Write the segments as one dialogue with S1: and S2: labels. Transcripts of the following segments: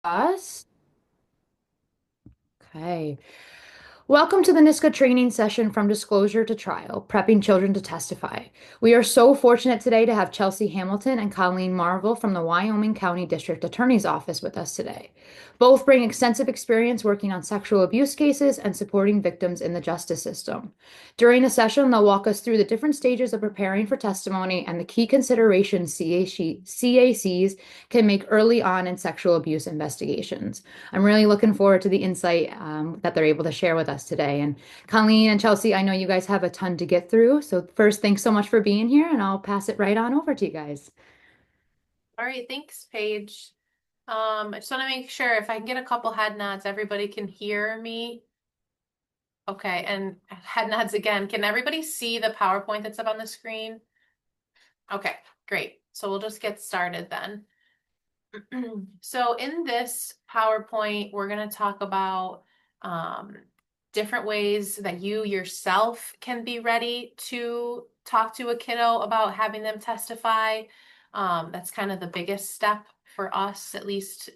S1: Us. Okay. Welcome to the NISCA training session from disclosure to trial, prepping children to testify. We are so fortunate today to have Chelsea Hamilton and Colleen Marvel from the Wyoming County District Attorney's Office with us today. Both bring extensive experience working on sexual abuse cases and supporting victims in the justice system. During the session, they'll walk us through the different stages of preparing for testimony and the key considerations CACs can make early on in sexual abuse investigations. I'm really looking forward to the insight that they're able to share with us today. And Colleen and Chelsea, I know you guys have a ton to get through. So first, thanks so much for being here, and I'll pass it right on over to you guys.
S2: All right, thanks, Paige. I just want to make sure if I can get a couple head nods, everybody can hear me. Okay, and head nods again. Can everybody see the PowerPoint that's up on the screen? Okay, great. So we'll just get started then. So in this PowerPoint, we're going to talk about um, different ways that you yourself can be ready to talk to a kiddo about having them testify. That's kind of the biggest step for us, at least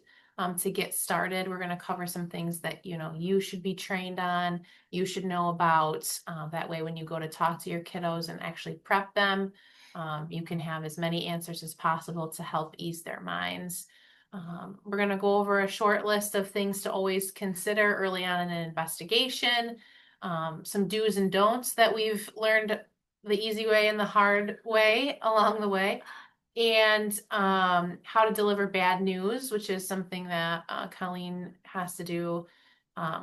S2: to get started. We're going to cover some things that you should be trained on, you should know about. That way, when you go to talk to your kiddos and actually prep them, you can have as many answers as possible to help ease their minds. We're going to go over a short list of things to always consider early on in an investigation, some do's and don'ts that we've learned the easy way and the hard way along the way, and how to deliver bad news, which is something that Colleen has to do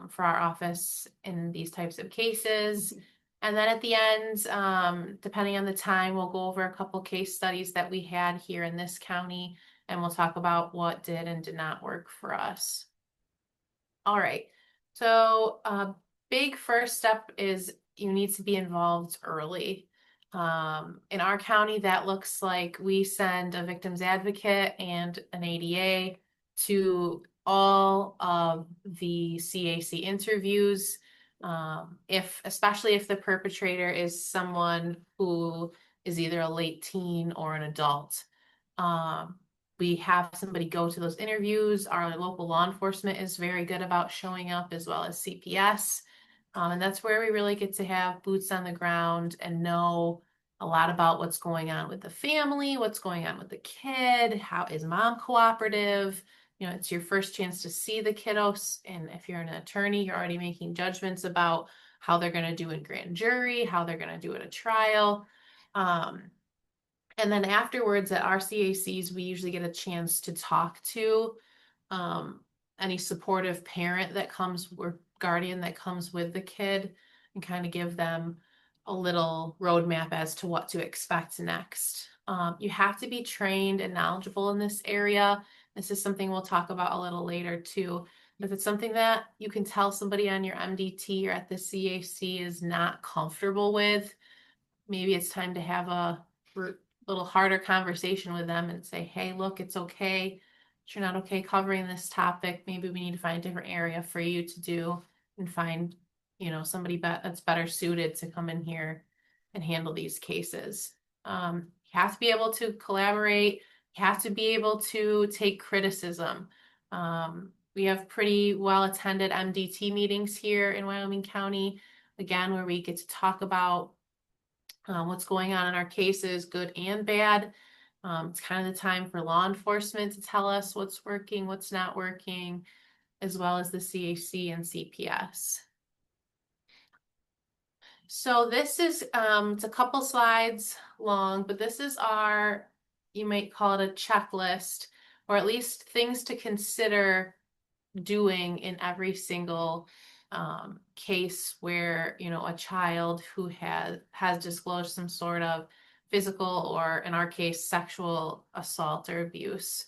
S2: for our office in these types of cases. And then at the end, depending on the time, we'll go over a couple case studies that we had here in this county, and we'll talk about what did and did not work for us. All right. So a big first step is you need to be involved early. In our county, that looks like we send a victim's advocate and an ADA to all of the CAC interviews. Especially if the perpetrator is someone who is either a late teen or an adult. Um, we have somebody go to those interviews. Our local law enforcement is very good about showing up, as well as CPS. And that's where we really get to have boots on the ground and know a lot about what's going on with the family, what's going on with the kid, how is mom cooperative. It's your first chance to see the kiddos. And if you're an attorney, you're already making judgments about how they're going to do in grand jury, how they're going to do at a trial. And then afterwards at our CACs, we usually get a chance to talk to um, any supportive parent that comes or guardian that comes with the kid, and kind of give them a little roadmap as to what to expect next. You have to be trained and knowledgeable in this area. This is something we'll talk about a little later too. If it's something that you can tell somebody on your MDT or at the CAC is not comfortable with, maybe it's time to have a little harder conversation with them and say, hey, look, it's okay. You're not okay covering this topic. Maybe we need to find a different area for you to do and find, somebody that's better suited to come in here and handle these cases. You have to be able to collaborate. You have to be able to take criticism. We have pretty well attended MDT meetings here in Wyoming County, again, where we get to talk about what's going on in our cases, good and bad. It's kind of the time for law enforcement to tell us what's working, what's not working, as well as the CAC and CPS. So this is, it's a couple slides long, but this is our, you might call it a checklist, or at least things to consider doing in every single case where a child who has disclosed some sort of physical, or in our case sexual assault or abuse.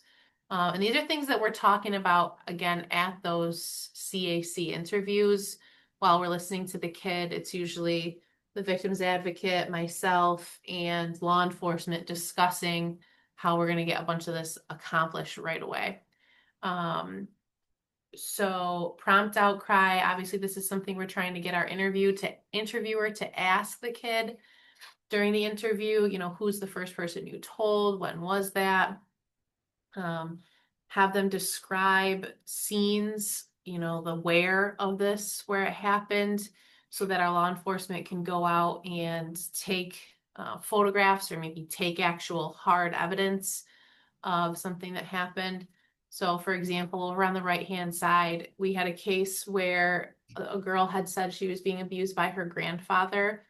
S2: And these are things that we're talking about again at those CAC interviews. While we're listening to the kid, it's usually the victim's advocate, myself, and law enforcement discussing how we're going to get a bunch of this accomplished right away. So prompt outcry, obviously this is something we're trying to get our interviewer to ask the kid during the interview, who's the first person you told, when was that? have them describe scenes, the where of this, where it happened, so that our law enforcement can go out and take photographs or maybe take actual hard evidence of something that happened. So, for example, over on the right-hand side, we had a case where a girl had said she was being abused by her grandfather,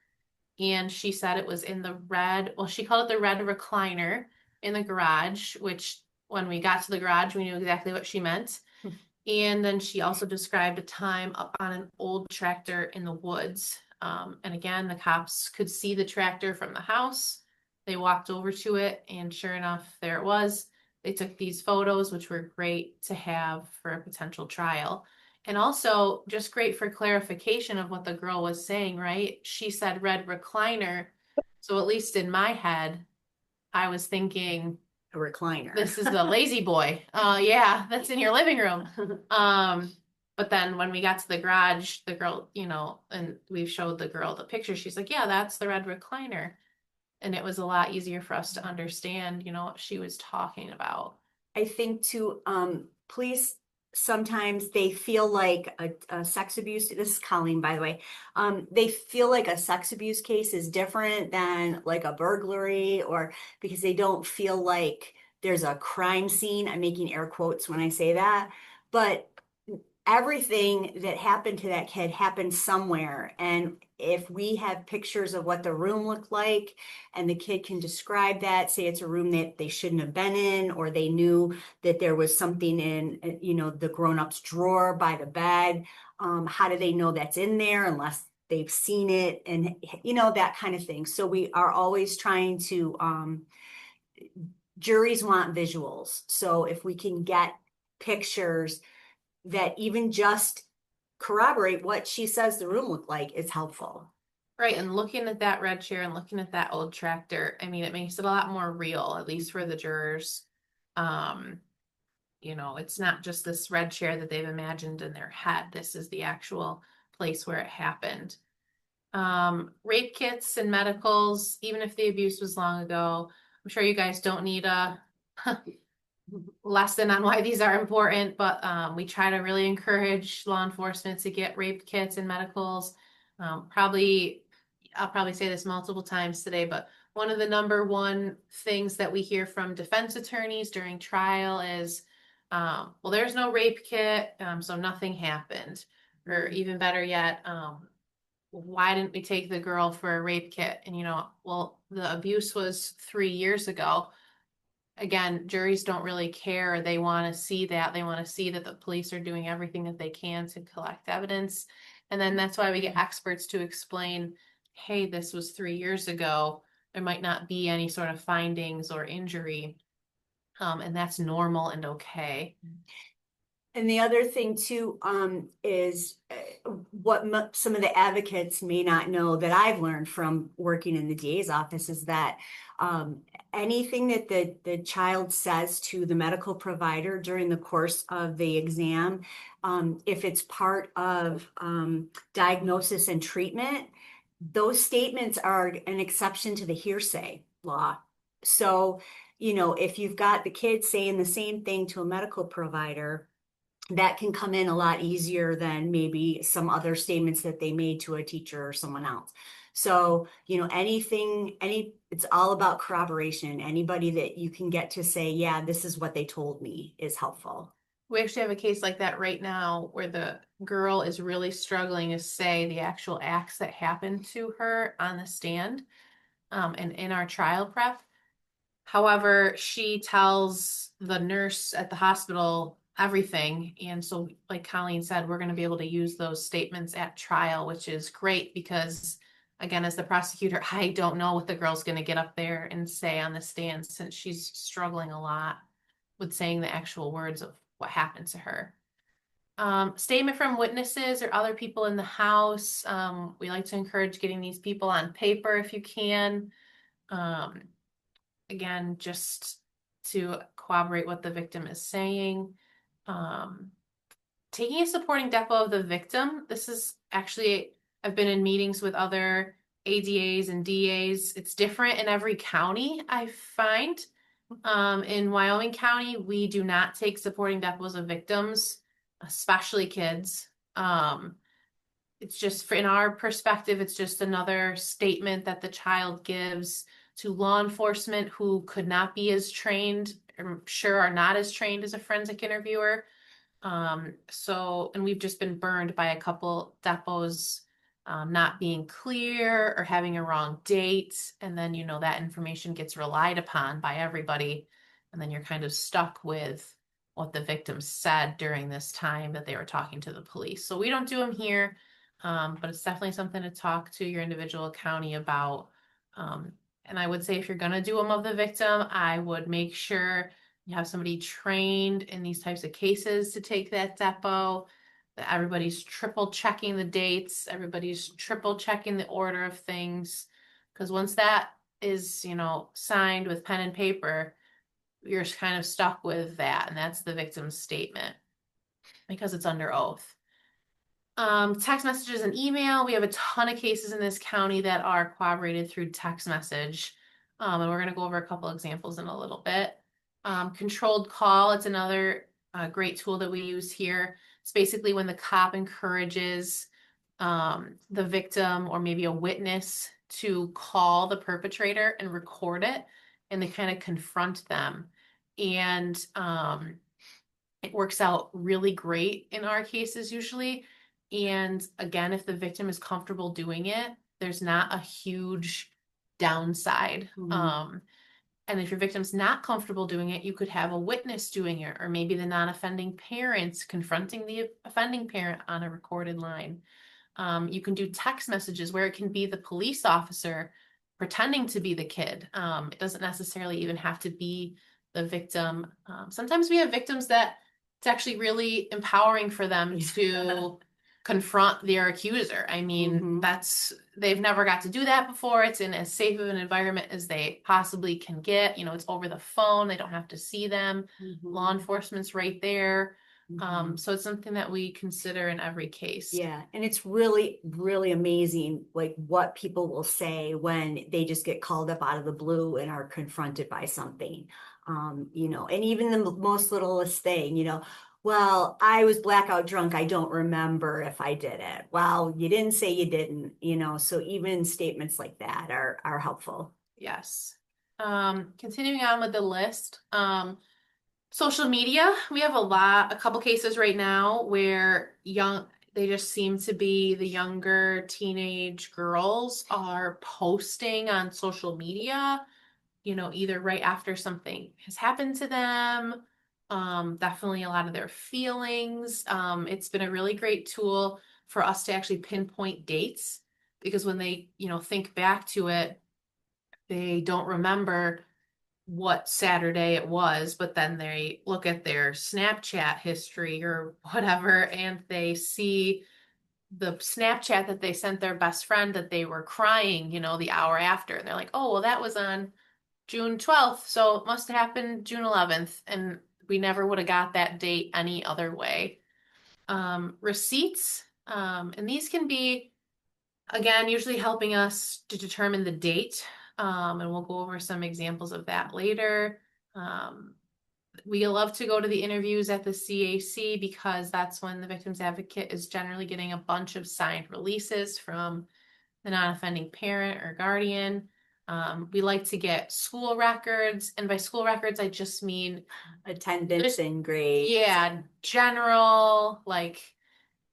S2: and she said it was in the red, well, she called it the red recliner in the garage, which when we got to the garage, we knew exactly what she meant. And then she also described a time up on an old tractor in the woods. And again, the cops could see the tractor from the house. They walked over to it, and sure enough, there it was. They took these photos, which were great to have for a potential trial. And also just great for clarification of what the girl was saying, right? She said red recliner. So at least in my head, I was thinking
S3: A recliner.
S2: this is the lazy boy. Yeah, that's in your living room. But then when we got to the garage, the girl, and we showed the girl the picture, she's like, yeah, that's the red recliner. And it was a lot easier for us to understand, what she was talking about.
S3: I think too, police sometimes they feel like a sex abuse. This is Colleen, by the way. They feel like a sex abuse case is different than like a burglary, or because they don't feel like there's a crime scene. I'm making air quotes when I say that, but everything that happened to that kid happened somewhere. And if we have pictures of what the room looked like and the kid can describe that, say it's a room that they shouldn't have been in, or they knew that there was something in, the grown-up's drawer by the bed. How do they know that's in there unless they've seen it? And, that kind of thing. So we are always trying to, juries want visuals. So if we can get pictures that even just corroborate what she says the room looked like is helpful.
S2: Right. And looking at that red chair and looking at that old tractor, I mean, it makes it a lot more real, at least for the jurors. Um, it's not just this red chair that they've imagined in their head. This is the actual place where it happened. Rape kits and medicals, even if the abuse was long ago, I'm sure you guys don't need a lesson on why these are important, but we try to really encourage law enforcement to get rape kits and medicals. I'll probably say this multiple times today, but one of the number one things that we hear from defense attorneys during trial is, well, there's no rape kit, so nothing happened. Or even better yet, why didn't we take the girl for a rape kit? And, well, the abuse was 3 years ago. Again, juries don't really care. They want to see that. They want to see that the police are doing everything that they can to collect evidence. And then that's why we get experts to explain, hey, this was 3 years ago. There might not be any sort of findings or injury. And that's normal and okay.
S3: And the other thing too, is what some of the advocates may not know that I've learned from working in the DA's office is that anything that the child says to the medical provider during the course of the exam, if it's part of diagnosis and treatment, those statements are an exception to the hearsay law. So, if you've got the kid saying the same thing to a medical provider, that can come in a lot easier than maybe some other statements that they made to a teacher or someone else. So, it's all about corroboration. Anybody that you can get to say, yeah, this is what they told me is helpful.
S2: We actually have a case like that right now where the girl is really struggling to say the actual acts that happened to her on the stand, and in our trial prep. However, she tells the nurse at the hospital everything. And so, like Colleen said, we're going to be able to use those statements at trial, which is great because, again, as the prosecutor, I don't know what the girl's going to get up there and say on the stand since she's struggling a lot with saying the actual words of what happened to her. Statement from witnesses or other people in the house. We like to encourage getting these people on paper if you can. Again, just to corroborate what the victim is saying. Taking a supporting depo of the victim. This is actually, I've been in meetings with other ADAs and DAs. It's different in every county, I find. In Wyoming County, we do not take supporting depots of victims, especially kids. It's just in our perspective, it's just another statement that the child gives to law enforcement who could not be as trained, or sure are not as trained as a forensic interviewer. And we've just been burned by a couple depots not being clear or having a wrong date. And then, that information gets relied upon by everybody. And then you're kind of stuck with what the victim said during this time that they were talking to the police. So we don't do them here, but it's definitely something to talk to your individual county about. And I would say if you're going to do them of the victim, I would make sure you have somebody trained in these types of cases to take that depo, that everybody's triple checking the dates, everybody's triple checking the order of things. Because once that is, signed with pen and paper, you're kind of stuck with that. And that's the victim's statement because it's under oath. Text messages and email. We have a ton of cases in this county that are corroborated through text message. And we're going to go over a couple examples in a little bit. Controlled call, it's another great tool that we use here. It's basically when the cop encourages the victim or maybe a witness to call the perpetrator and record it, and they kind of confront them. And it works out really great in our cases usually. And again, if the victim is comfortable doing it, there's not a huge downside. And if your victim's not comfortable doing it, you could have a witness doing it, or maybe the non-offending parents confronting the offending parent on a recorded line. You can do text messages where it can be the police officer pretending to be the kid. It doesn't necessarily even have to be the victim. Sometimes we have victims that it's actually really empowering for them to confront their accuser. I mean, they've never got to do that before. It's in as safe of an environment as they possibly can get. It's over the phone. They don't have to see them. Law enforcement's right there. So it's something that we consider in every case.
S3: Yeah, and it's really, really amazing, like what people will say when they just get called up out of the blue and are confronted by something. And even the most littlest thing, well, I was blackout drunk. I don't remember if I did it. Well, you didn't say you didn't, so even statements like that are helpful.
S2: Yes. Continuing on with the list. Social media, we have a couple cases right now where they just seem to be the younger teenage girls are posting on social media, either right after something has happened to them, definitely a lot of their feelings. It's been a really great tool for us to actually pinpoint dates because when they, think back to it, they don't remember what Saturday it was, but then they look at their Snapchat history or whatever, and they see the Snapchat that they sent their best friend that they were crying, the hour after. And they're like, oh, well, that was on June 12th, so it must have happened June 11th. And we never would have got that date any other way. Receipts, and these can be, again, usually helping us to determine the date. And we'll go over some examples of that later. We love to go to the interviews at the CAC because that's when the victim's advocate is generally getting a bunch of signed releases from the non-offending parent or guardian. We like to get school records, and by school records, I just mean
S3: attendance and grades.
S2: Yeah, general,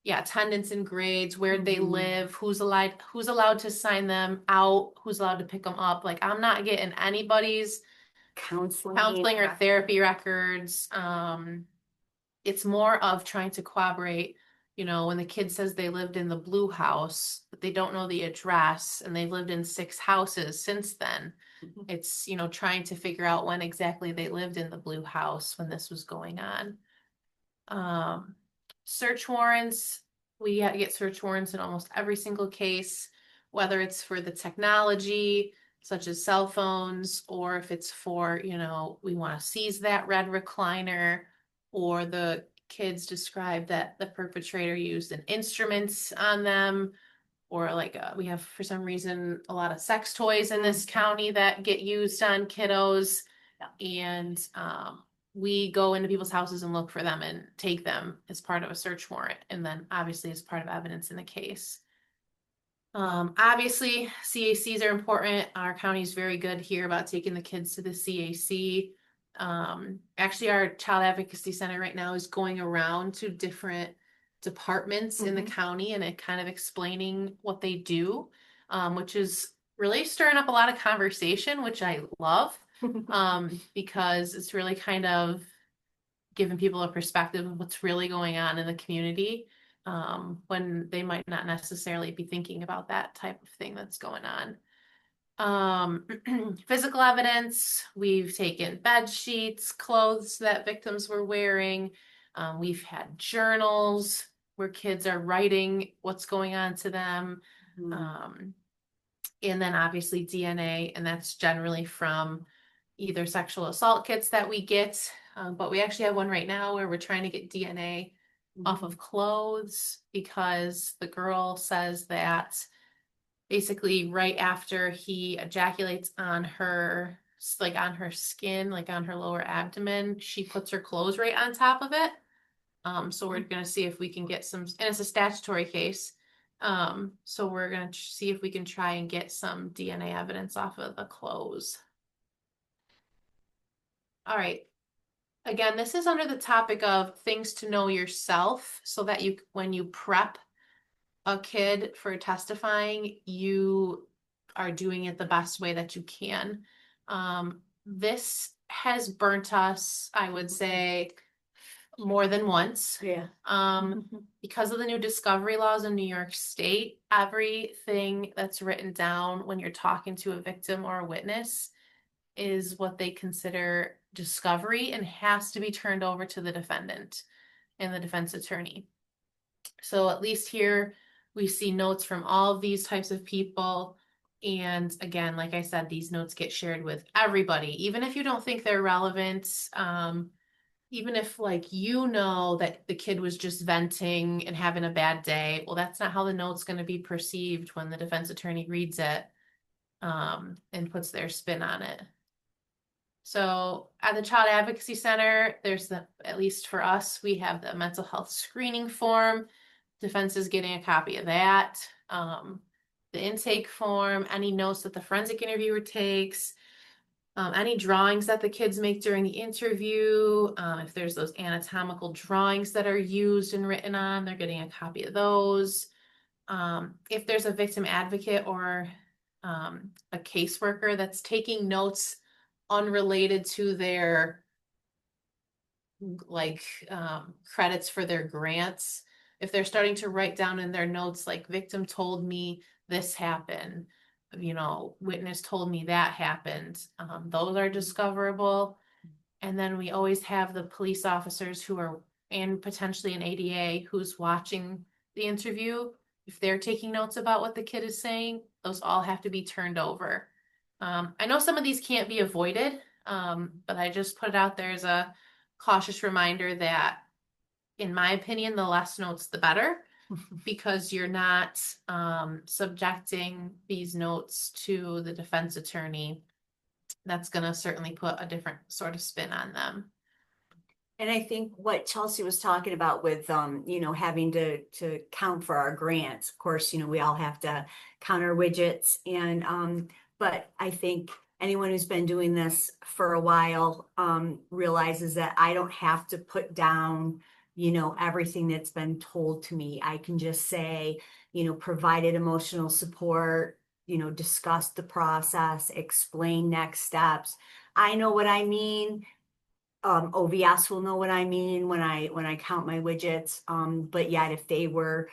S2: attendance and grades, where they live, who's allowed to sign them out, who's allowed to pick them up. Like, I'm not getting anybody's counseling or therapy records. It's more of trying to corroborate, when the kid says they lived in the blue house, but they don't know the address and they've lived in 6 houses since then. It's, trying to figure out when exactly they lived in the blue house when this was going on. Search warrants, we get search warrants in almost every single case, whether it's for the technology, such as cell phones, or if it's for, we want to seize that red recliner, or the kids describe that the perpetrator used an instruments on them, or we have, for some reason, a lot of sex toys in this county that get used on kiddos. And we go into people's houses and look for them and take them as part of a search warrant, and then obviously as part of evidence in the case. Obviously, CACs are important. Our county is very good here about taking the kids to the CAC. Actually, our child advocacy center right now is going around to different departments in the county and kind of explaining what they do, which is really stirring up a lot of conversation, which I love, because it's really kind of giving people a perspective of what's really going on in the community, when they might not necessarily be thinking about that type of thing that's going on. Physical evidence, we've taken bed sheets, clothes that victims were wearing. We've had journals where kids are writing what's going on to them. And then obviously DNA, and that's generally from either sexual assault kits that we get, but we actually have one right now where we're trying to get DNA off of clothes, because the girl says that basically right after he ejaculates on her, like on her skin, like on her lower abdomen, she puts her clothes right on top of it. So we're going to see if we can get some, and it's a statutory case. So we're going to see if we can try and get some DNA evidence off of the clothes. All right. Again, this is under the topic of things to know yourself, so that you, when you prep a kid for testifying, you are doing it the best way that you can. This has burnt us, I would say, more than once.
S3: Yeah.
S2: Because of the new discovery laws in New York State, everything that's written down when you're talking to a victim or a witness is what they consider discovery and has to be turned over to the defendant and the defense attorney. So at least here we see notes from all of these types of people. And again, like I said, these notes get shared with everybody, even if you don't think they're relevant. Even if, like, you know that the kid was just venting and having a bad day, well, that's not how the note's going to be perceived when the defense attorney reads it, and puts their spin on it. So at the Child Advocacy Center, there's the, at least for us, we have the mental health screening form. Defense is getting a copy of that. The intake form, any notes that the forensic interviewer takes, any drawings that the kids make during the interview, if there's those anatomical drawings that are used and written on, they're getting a copy of those. If there's a victim advocate or a caseworker that's taking notes unrelated to their credits for their grants, if they're starting to write down in their notes, like, victim told me this happened, witness told me that happened, those are discoverable. And then we always have the police officers who are, and potentially an ADA who's watching the interview. If they're taking notes about what the kid is saying, those all have to be turned over. I know some of these can't be avoided, but I just put it out there as a cautious reminder that, in my opinion, the less notes, the better, because you're not subjecting these notes to the defense attorney. That's going to certainly put a different sort of spin on them.
S3: And I think what Chelsea was talking about with, having to count for our grants, of course, we all have to count our widgets. And, but I think anyone who's been doing this for a while, realizes that I don't have to put down, everything that's been told to me. I can just say, provided emotional support, discuss the process, explain next steps. I know what I mean. OVS will know what I mean when I count my widgets. But yet if they were,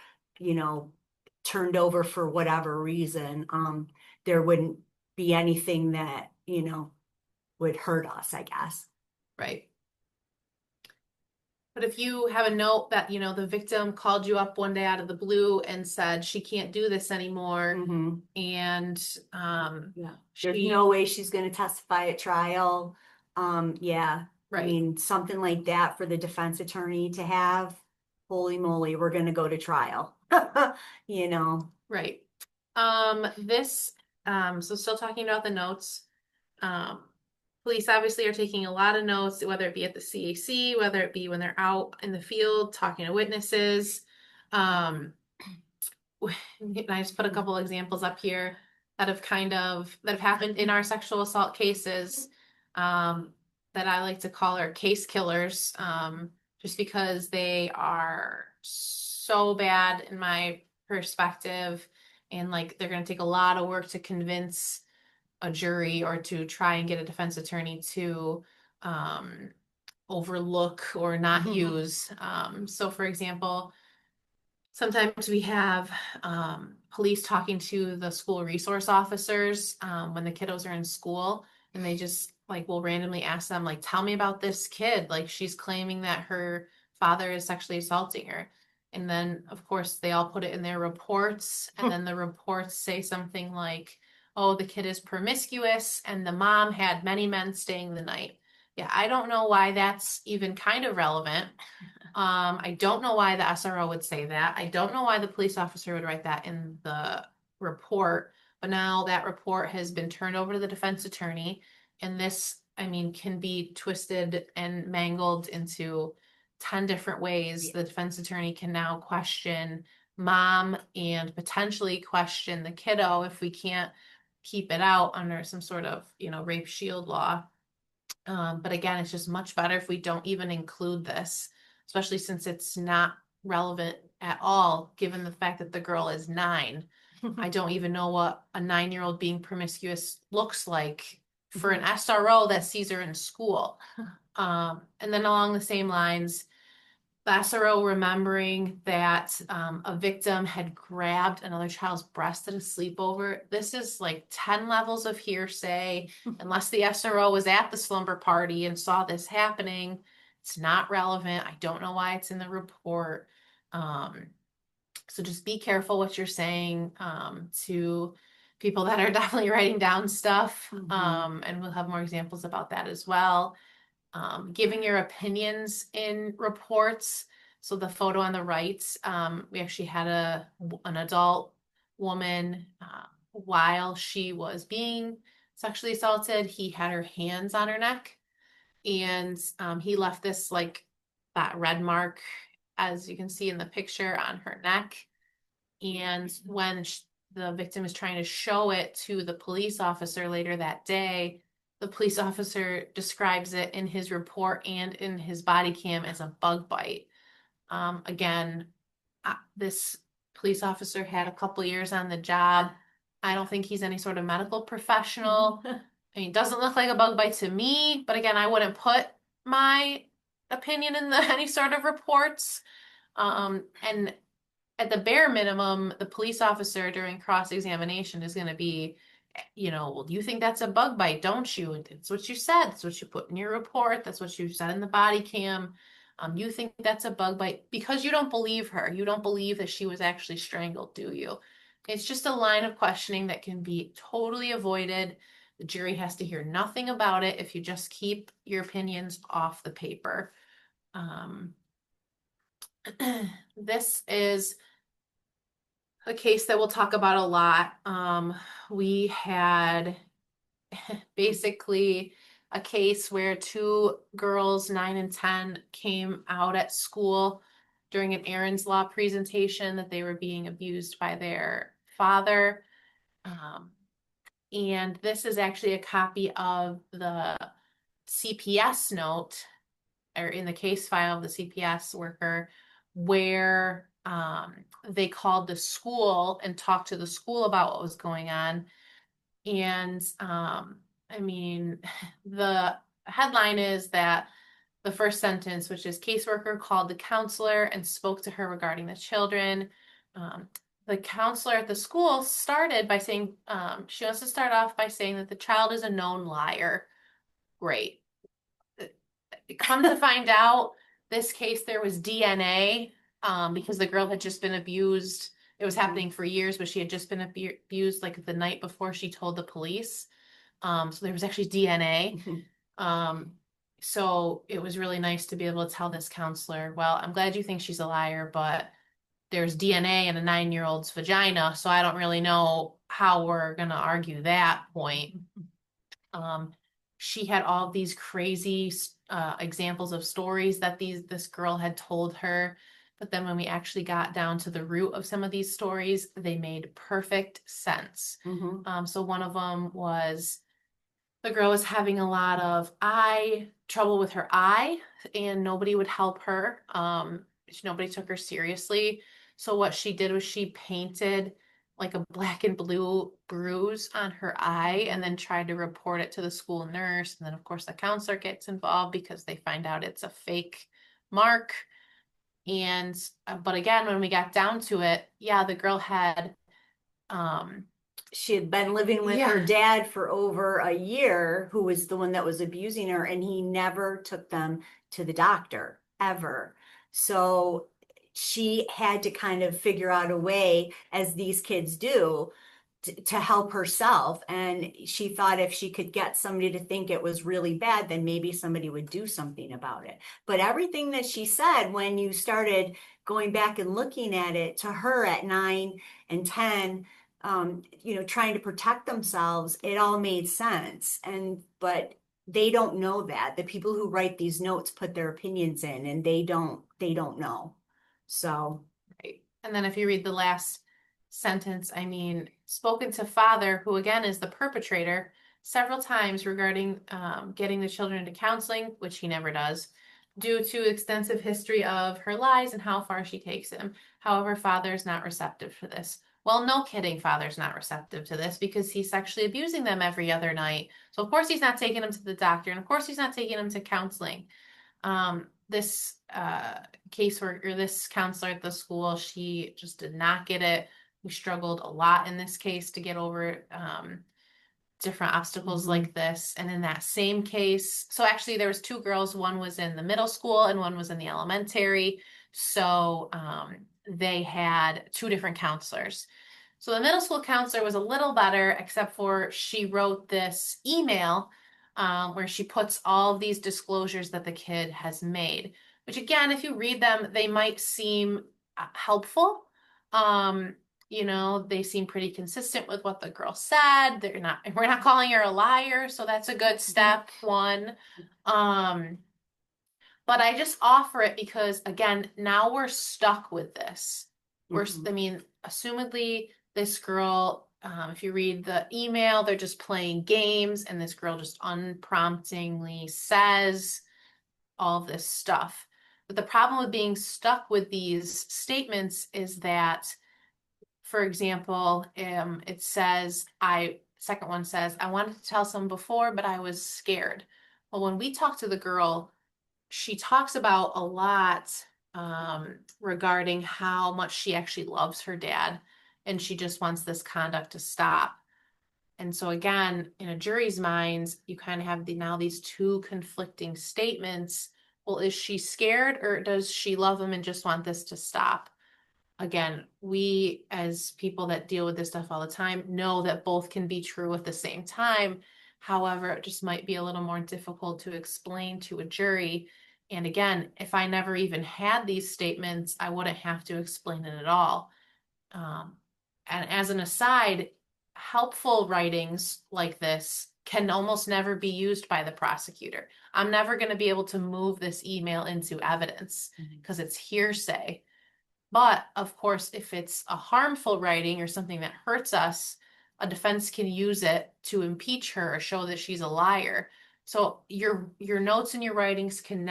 S3: turned over for whatever reason, there wouldn't be anything that, would hurt us, I guess.
S2: Right. But if you have a note that, the victim called you up one day out of the blue and said she can't do this anymore, and
S3: Yeah, there's no way she's going to testify at trial. Yeah.
S2: Right.
S3: I mean, something like that for the defense attorney to have, holy moly, we're going to go to trial.
S2: Right. So still talking about the notes. Police obviously are taking a lot of notes, whether it be at the CAC, whether it be when they're out in the field talking to witnesses. Um, and I just put a couple examples up here that have happened in our sexual assault cases, that I like to call our case killers, just because they are so bad in my perspective, and like they're going to take a lot of work to convince a jury or to try and get a defense attorney to um, overlook or not use. So, for example, sometimes we have police talking to the school resource officers when the kiddos are in school, and they just like will randomly ask them, like, tell me about this kid. Like, she's claiming that her father is sexually assaulting her. And then, of course, they all put it in their reports, and then the reports say something like, oh, the kid is promiscuous, and the mom had many men staying the night. Yeah, I don't know why that's even kind of relevant. I don't know why the SRO would say that. I don't know why the police officer would write that in the report, but now that report has been turned over to the defense attorney, and this, I mean, can be twisted and mangled into 10 different ways. The defense attorney can now question mom and potentially question the kiddo if we can't keep it out under some sort of, rape shield law. But again, it's just much better if we don't even include this, especially since it's not relevant at all, given the fact that the girl is 9. I don't even know what a 9-year-old being promiscuous looks like for an SRO that sees her in school. And then along the same lines, Lassero remembering that a victim had grabbed another child's breast at a sleepover. This is like 10 levels of hearsay. Unless the SRO was at the slumber party and saw this happening, it's not relevant. I don't know why it's in the report. So just be careful what you're saying to people that are definitely writing down stuff. And we'll have more examples about that as well. Giving your opinions in reports. So the photo on the right, we actually had an adult woman while she was being sexually assaulted. He had her hands on her neck, and he left this like that red mark, as you can see in the picture, on her neck. And when the victim is trying to show it to the police officer later that day, the police officer describes it in his report and in his body cam as a bug bite. Again, this police officer had a couple years on the job. I don't think he's any sort of medical professional. I mean, it doesn't look like a bug bite to me, but again, I wouldn't put my opinion in any sort of reports. And at the bare minimum, the police officer during cross-examination is going to be, well, you think that's a bug bite, don't you? It's what you said. That's what you put in your report. That's what you said in the body cam. You think that's a bug bite because you don't believe her. You don't believe that she was actually strangled, do you? It's just a line of questioning that can be totally avoided. The jury has to hear nothing about it if you just keep your opinions off the paper. This is a case that we'll talk about a lot. We had basically a case where 2 girls, 9 and 10, came out at school during an Aaron's Law presentation that they were being abused by their father. And this is actually a copy of the CPS note, or in the case file of the CPS worker, where they called the school and talked to the school about what was going on. And I mean, the headline is that the first sentence, which is caseworker called the counselor and spoke to her regarding the children. The counselor at the school started by saying, she wants to start off by saying that the child is a known liar. Great. Come to find out, this case, there was DNA because the girl had just been abused. It was happening for years, but she had just been abused like the night before she told the police. So there was actually DNA. So it was really nice to be able to tell this counselor, well, I'm glad you think she's a liar, but there's DNA in a 9-year-old's vagina, so I don't really know how we're going to argue that point. she had all these crazy examples of stories that this girl had told her. But then when we actually got down to the root of some of these stories, they made perfect sense. So one of them was the girl was having a lot of eye trouble with her eye, and nobody would help her. Nobody took her seriously. So what she did was she painted like a black and blue bruise on her eye and then tried to report it to the school nurse. And then, of course, the counselor gets involved because they find out it's a fake mark. And, but again, when we got down to it, yeah, the girl had, um,
S3: She had been living with her dad for over a year, who was the one that was abusing her, and he never took them to the doctor ever. So she had to kind of figure out a way, as these kids do, to help herself. And she thought if she could get somebody to think it was really bad, then maybe somebody would do something about it. But everything that she said, when you started going back and looking at it, to her at 9 and 10, trying to protect themselves, it all made sense. But they don't know that. The people who write these notes put their opinions in, and they don't know. So,
S2: right. And then if you read the last sentence, I mean, spoken to father, who again is the perpetrator, several times regarding getting the children into counseling, which he never does, due to extensive history of her lies and how far she takes him. However, father is not receptive for this. Well, no kidding, father's not receptive to this because he's sexually abusing them every other night. So of course he's not taking them to the doctor, and of course he's not taking them to counseling. This caseworker, this counselor at the school, she just did not get it. We struggled a lot in this case to get over different obstacles like this. And in that same case, so actually there was two girls, one was in the middle school and one was in the elementary. So they had two different counselors. So the middle school counselor was a little better, except for she wrote this email where she puts all of these disclosures that the kid has made, which again, if you read them, they might seem helpful. They seem pretty consistent with what the girl said. We're not calling her a liar, so that's a good step one. But I just offer it because again, now we're stuck with this. I mean, assumedly, this girl, if you read the email, they're just playing games, and this girl just unpromptingly says all this stuff. But the problem with being stuck with these statements is that, for example, it says, second one says, I wanted to tell someone before, but I was scared. Well, when we talk to the girl, she talks about a lot regarding how much she actually loves her dad, and she just wants this conduct to stop. And so again, in a jury's minds, you kind of have now these two conflicting statements. Well, is she scared, or does she love him and just want this to stop? Again, we as people that deal with this stuff all the time know that both can be true at the same time. However, it just might be a little more difficult to explain to a jury. And again, if I never even had these statements, I wouldn't have to explain it at all. And as an aside, helpful writings like this can almost never be used by the prosecutor. I'm never going to be able to move this email into evidence because it's hearsay. But of course, if it's a harmful writing or something that hurts us, a defense can use it to impeach her or show that she's a liar. So your notes and your writings can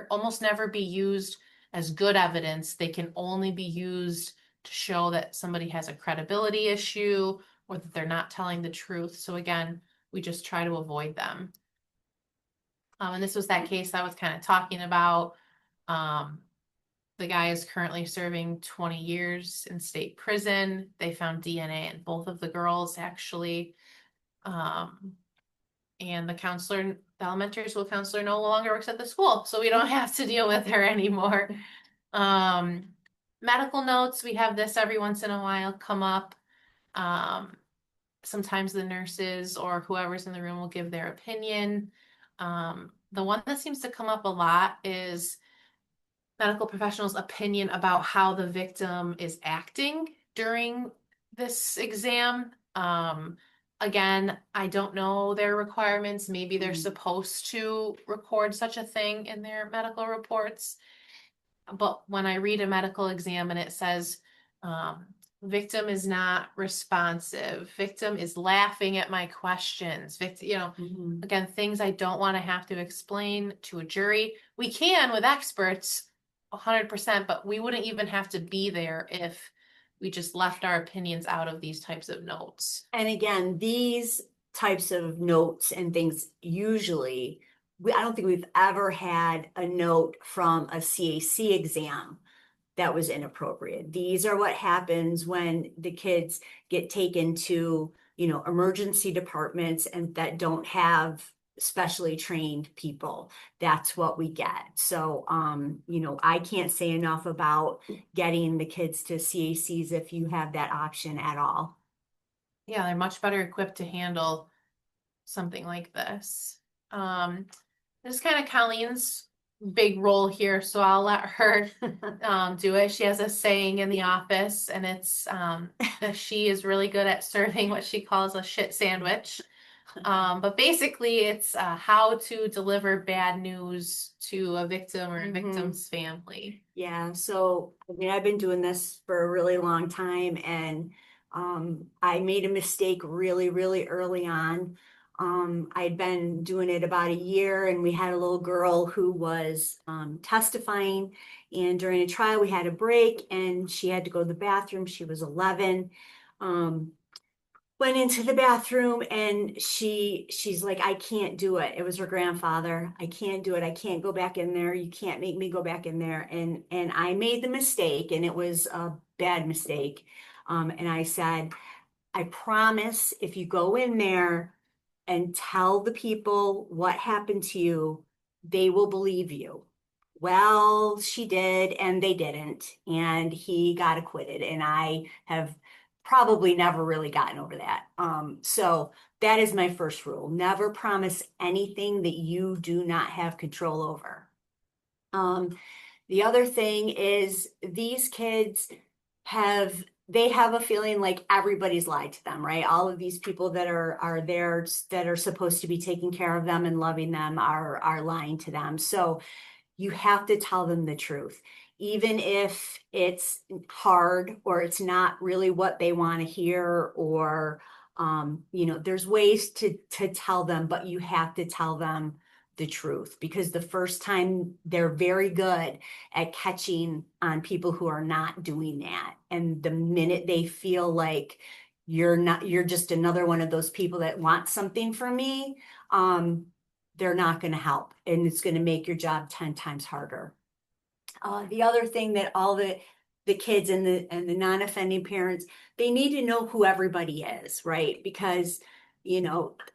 S2: almost never be used as good evidence. They can only be used to show that somebody has a credibility issue or that they're not telling the truth. So again, we just try to avoid them. And this was that case I was kind of talking about. The guy is currently serving 20 years in state prison. They found DNA in both of the girls, actually. And the elementary school counselor no longer works at the school, so we don't have to deal with her anymore. Medical notes, we have this every once in a while come up. Sometimes the nurses or whoever's in the room will give their opinion. The one that seems to come up a lot is medical professionals' opinion about how the victim is acting during this exam. Again, I don't know their requirements. Maybe they're
S3: Mhm.
S2: supposed to record such a thing in their medical reports. But when I read a medical exam and it says, um, victim is not responsive, victim is laughing at my questions, victim,
S3: Mhm.
S2: again, things I don't want to have to explain to a jury. We can with experts, 100%, but we wouldn't even have to be there if we just left our opinions out of these types of notes.
S3: And again, these types of notes and things usually, I don't think we've ever had a note from a CAC exam that was inappropriate. These are what happens when the kids get taken to, emergency departments and that don't have specially trained people. That's what we get. So, I can't say enough about getting the kids to CACs if you have that option at all.
S2: Yeah, they're much better equipped to handle something like this. This is kind of Colleen's big role here, so I'll let her do it. She has a saying in the office, and it's that she is really good at serving what she calls a shit sandwich. But basically, it's how to deliver bad news to a victim or a victim's family.
S3: Yeah, so I've been doing this for a really long time, and I made a mistake really, really early on. I'd been doing it about a year, and we had a little girl who was testifying. And during a trial, we had a break, and she had to go to the bathroom. She was 11. Um, Went into the bathroom and she's like, I can't do it. It was her grandfather. I can't do it. I can't go back in there. You can't make me go back in there. And I made the mistake, and it was a bad mistake. And I said, I promise if you go in there and tell the people what happened to you, they will believe you. Well, she did, and they didn't. And he got acquitted. And I have probably never really gotten over that. So that is my first rule. Never promise anything that you do not have control over. Um, the other thing is these kids have a feeling like everybody's lied to them, right? All of these people that are there that are supposed to be taking care of them and loving them are lying to them. So you have to tell them the truth, even if it's hard or it's not really what they want to hear, or there's ways to tell them, but you have to tell them the truth, because the first time they're very good at catching on people who are not doing that. And the minute they feel like you're just another one of those people that want something from me, they're not going to help, and it's going to make your job 10 times harder. The other thing that all the kids and the non-offending parents, they need to know who everybody is, right? Because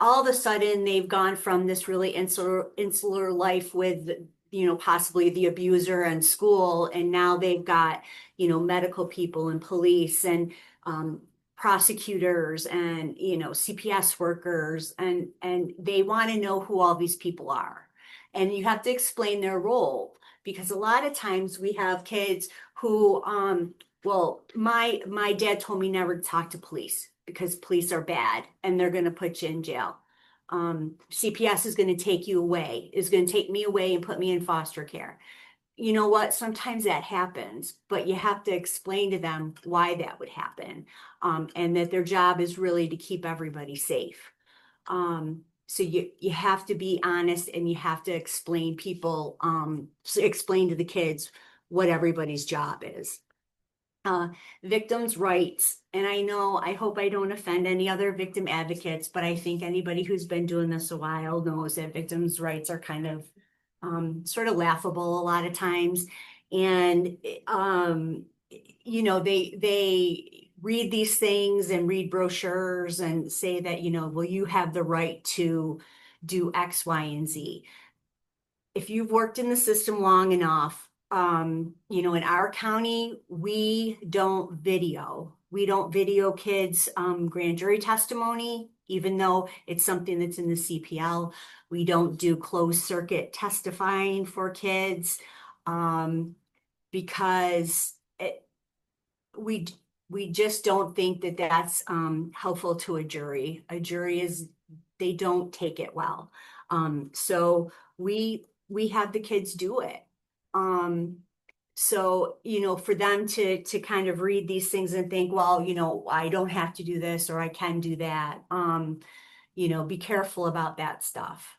S3: all of a sudden they've gone from this really insular life with possibly the abuser and school, and now they've got medical people and police and prosecutors and CPS workers, and they want to know who all these people are, and you have to explain their role, because a lot of times we have kids who well, my dad told me never to talk to police because police are bad and they're going to put you in jail. CPS is going to take you away, is going to take me away and put me in foster care. You know what? Sometimes that happens, but you have to explain to them why that would happen, and that their job is really to keep everybody safe. So you have to be honest, and you have to explain to the kids what everybody's job is. Uh, Victims' rights, and I hope I don't offend any other victim advocates, but I think anybody who's been doing this a while knows that victims' rights are kind of sort of laughable a lot of times. And they read these things and read brochures and say that, well, you have the right to do X, Y, and Z. If you've worked in the system long enough, in our county, we don't video. We don't video kids' grand jury testimony, even though it's something that's in the CPL. We don't do closed circuit testifying for kids, because we we just don't think that that's helpful to a jury. A jury they don't take it well. So we have the kids do it. Um, so, for them to kind of read these things and think, well, I don't have to do this or I can do that. Be careful about that stuff.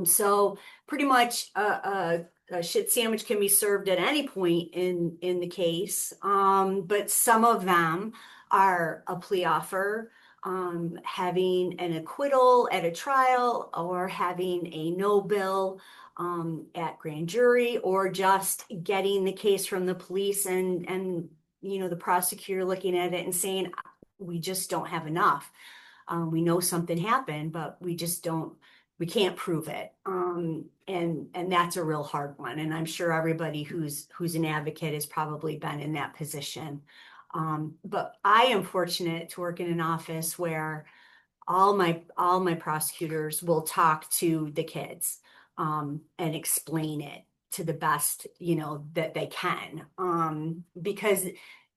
S3: So pretty much a shit sandwich can be served at any point in the case. But some of them are a plea offer, having an acquittal at a trial, or having a no bill at grand jury, or just getting the case from the police and the prosecutor looking at it and saying, we just don't have enough. We know something happened, but we can't prove it. And that's a real hard one. And I'm sure everybody who's an advocate has probably been in that position. But I am fortunate to work in an office where all my prosecutors will talk to the kids and explain it to the best that they can, because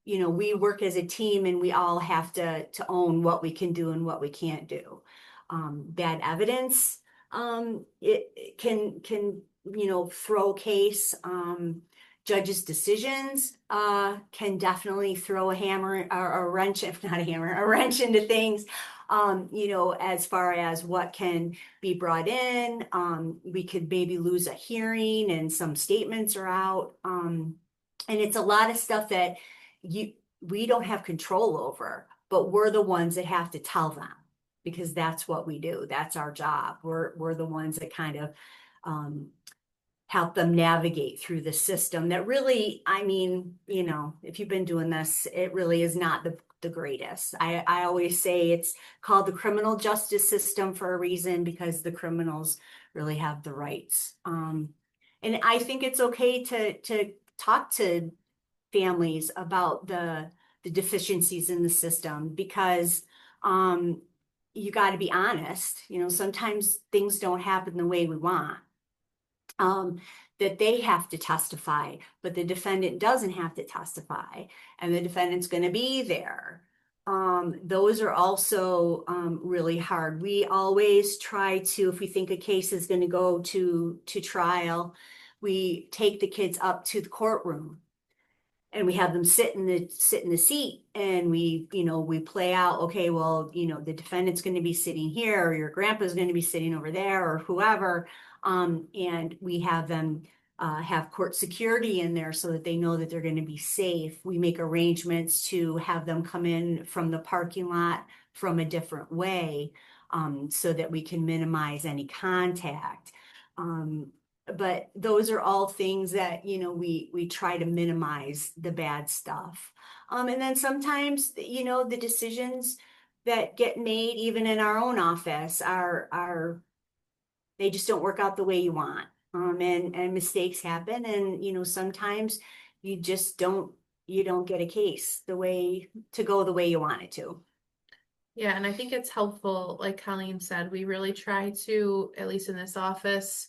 S3: we work as a team and we all have to own what we can do and what we can't do. Bad evidence, it can throw a case. Judges' decisions can definitely throw a hammer or a wrench, if not a hammer, a wrench into things. As far as what can be brought in, we could maybe lose a hearing and some statements are out. And it's a lot of stuff that we don't have control over, but we're the ones that have to tell them, because that's what we do. That's our job. We're the ones that kind of help them navigate through the system that really, I mean, if you've been doing this, it really is not the greatest. I always say it's called the criminal justice system for a reason, because the criminals really have the rights. And I think it's okay to talk to families about the deficiencies in the system, because you got to be honest. Sometimes things don't happen the way we want. That they have to testify, but the defendant doesn't have to testify, and the defendant's going to be there. Those are also really hard. We always try to, if we think a case is going to go to trial, we take the kids up to the courtroom and we have them sit in the seat, and we play out, okay, well, the defendant's going to be sitting here, or your grandpa's going to be sitting over there, or whoever. And we have them have court security in there so that they know that they're going to be safe. We make arrangements to have them come in from the parking lot from a different way, so that we can minimize any contact. But those are all things that, we try to minimize the bad stuff. And then sometimes, the decisions that get made even in our own office are they just don't work out the way you want. And mistakes happen, and sometimes you just don't get a case the way you want it to.
S2: Yeah, and I think it's helpful, like Colleen said, we really try to, at least in this office,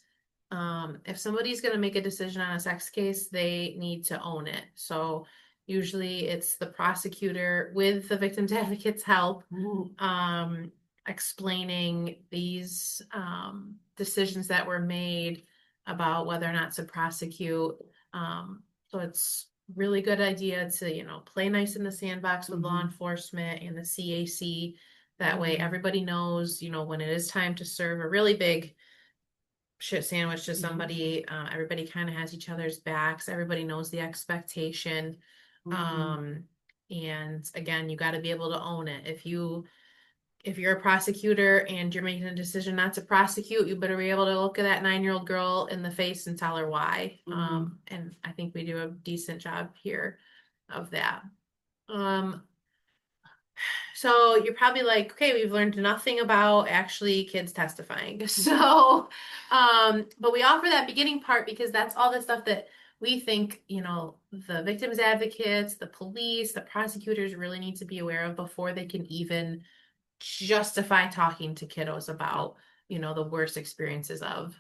S2: if somebody's going to make a decision on a sex case, they need to own it. So usually it's the prosecutor with the victim's advocate's help, explaining these decisions that were made about whether or not to prosecute. So it's really good idea to, play nice in the sandbox with law enforcement and the CAC. That way everybody knows, when it is time to serve a really big shit sandwich to somebody, everybody kind of has each other's backs. Everybody knows the expectation. And again, you got to be able to own it. If you're a prosecutor and you're making a decision not to prosecute, you better be able to look at that 9-year-old girl in the face and tell her why. And I think we do a decent job here of that. So you're probably like, okay, we've learned nothing about actually kids testifying. So, but we offer that beginning part because that's all the stuff that we think, the victims advocates, the police, the prosecutors really need to be aware of before they can even justify talking to kiddos about, the worst experiences of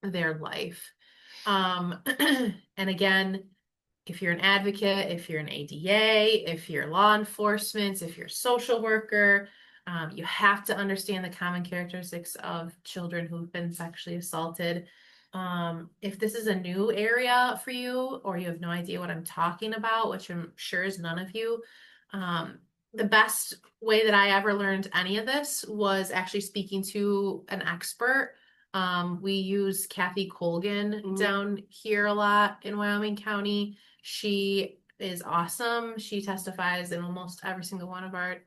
S2: their life. And again, if you're an advocate, if you're an ADA, if you're law enforcement, if you're a social worker, you have to understand the common characteristics of children who've been sexually assaulted. If this is a new area for you, or you have no idea what I'm talking about, which I'm sure is none of you, the best way that I ever learned any of this was actually speaking to an expert. We use Kathy Colgan down here a lot in Wyoming County. She is awesome. She testifies in almost every single one of our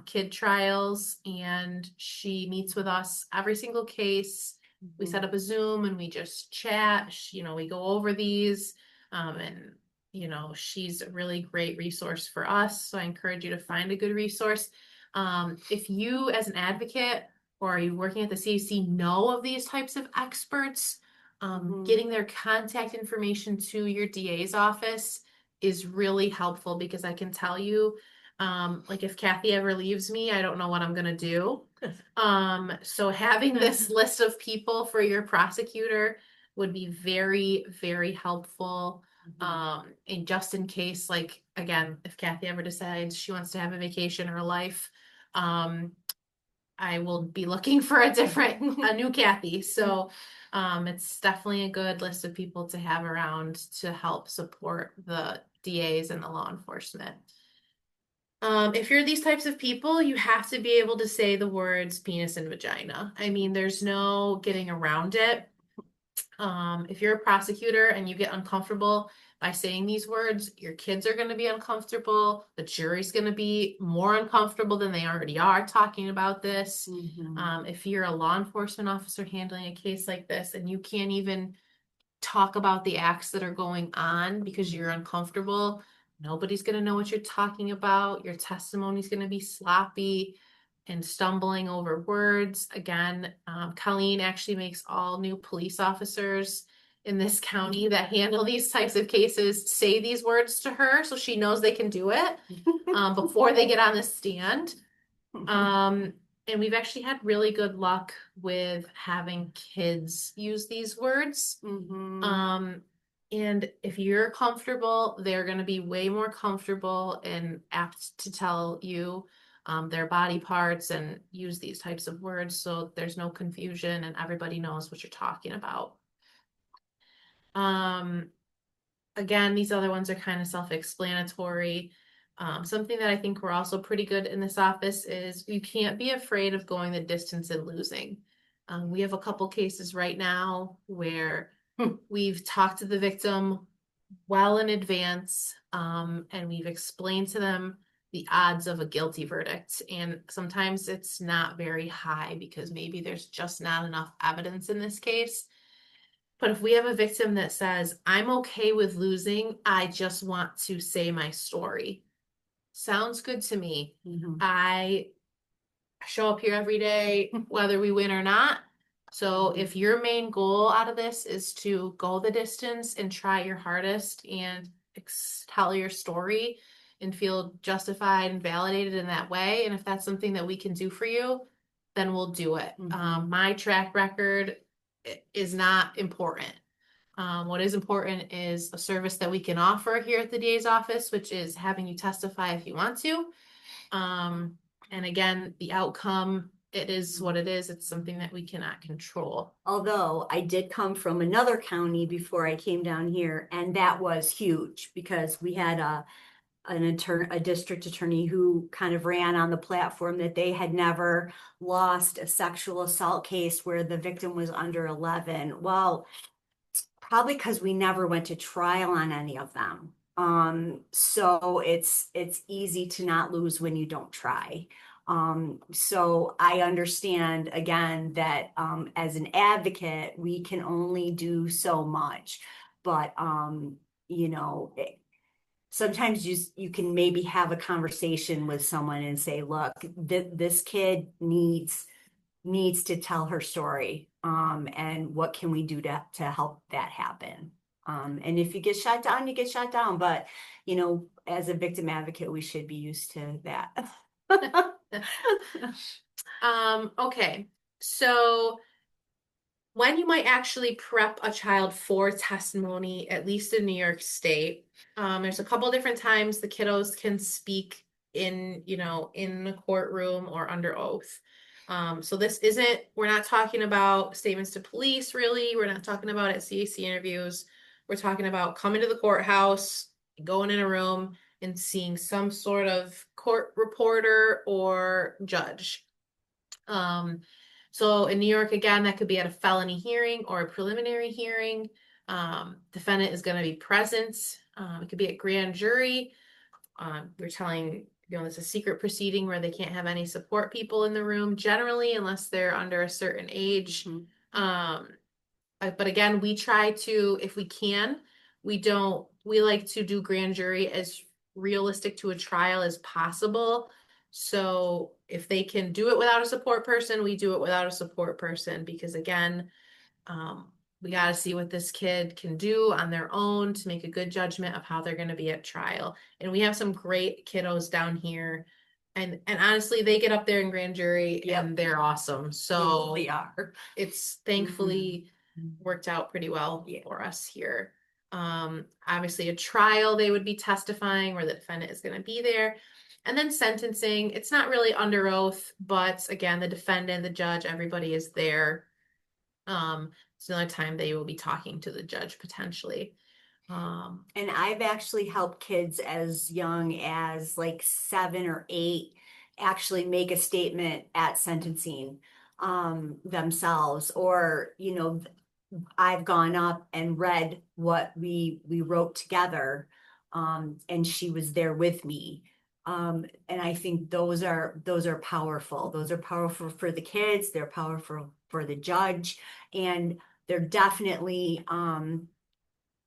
S2: kid trials, and she meets with us every single case. We set up a Zoom and we just chat. We go over these, and she's a really great resource for us. So I encourage you to find a good resource. If you, as an advocate, or are you working at the CAC, know of these types of experts, getting their contact information to your DA's office is really helpful, because I can tell you, like if Kathy ever leaves me, I don't know what I'm gonna do. So having this list of people for your prosecutor would be very, very helpful. And just in case, like again, if Kathy ever decides she wants to have a vacation in her life, I will be looking for a new Kathy. So it's definitely a good list of people to have around to help support the DAs and the law enforcement. If you're these types of people, you have to be able to say the words penis and vagina. I mean, there's no getting around it. If you're a prosecutor and you get uncomfortable by saying these words, your kids are going to be uncomfortable. The jury's going to be more uncomfortable than they already are talking about this. If you're a law enforcement officer handling a case like this and you can't even talk about the acts that are going on because you're uncomfortable, nobody's going to know what you're talking about. Your testimony's going to be sloppy and stumbling over words. Again, Colleen actually makes all new police officers in this county that handle these types of cases say these words to her so she knows they can do it before they get on the stand. And we've actually had really good luck with having kids use these words. And if you're comfortable, they're going to be way more comfortable and apt to tell you their body parts and use these types of words, so there's no confusion and everybody knows what you're talking about. Again, these other ones are kind of self-explanatory. Something that I think we're also pretty good in this office is you can't be afraid of going the distance and losing. We have a couple cases right now where we've talked to the victim well in advance, and we've explained to them the odds of a guilty verdict. And sometimes it's not very high because maybe there's just not enough evidence in this case. But if we have a victim that says, I'm okay with losing, I just want to say my story. Sounds good to me. I show up here every day, whether we win or not. So if your main goal out of this is to go the distance and try your hardest and tell your story and feel justified and validated in that way, and if that's something that we can do for you, then we'll do it. My track record is not important. What is important is a service that we can offer here at the DA's office, which is having you testify if you want to. And again, the outcome, it is what it is. It's something that we cannot control.
S3: Although I did come from another county before I came down here, and that was huge because we had a district attorney who kind of ran on the platform that they had never lost a sexual assault case where the victim was under 11. Well, probably because we never went to trial on any of them. So it's easy to not lose when you don't try. So I understand again that as an advocate, we can only do so much, but sometimes you can maybe have a conversation with someone and say, look, this kid needs to tell her story, and what can we do to help that happen. And if you get shot down, you get shot down, but as a victim advocate, we should be used to that.
S2: Okay, so when you might actually prep a child for testimony, at least in New York State. There's a couple different times the kiddos can speak in, in the courtroom or under oath. So we're not talking about statements to police, really. We're not talking about at CAC interviews. We're talking about coming to the courthouse, going in a room, and seeing some sort of court reporter or judge. So in New York, again, that could be at a felony hearing or a preliminary hearing. Defendant is going to be present. It could be at grand jury. We're telling, it's a secret proceeding where they can't have any support people in the room generally, unless they're under a certain age. But again, we try to, if we can, we like to do grand jury as realistic to a trial as possible. So if they can do it without a support person, we do it without a support person, because again, we got to see what this kid can do on their own to make a good judgment of how they're going to be at trial. And we have some great kiddos down here. And honestly, they get up there in grand jury and they're awesome. So
S3: They are.
S2: It's thankfully worked out pretty well for us here. Obviously a trial, they would be testifying where the defendant is going to be there. And then sentencing, it's not really under oath, but again, the defendant, the judge, everybody is there. It's another time they will be talking to the judge potentially.
S3: And I've actually helped kids as young as like 7 or 8 actually make a statement at sentencing themselves, or I've gone up and read what we wrote together, and she was there with me. And I think those are powerful. Those are powerful for the kids. They're powerful for the judge, and they're definitely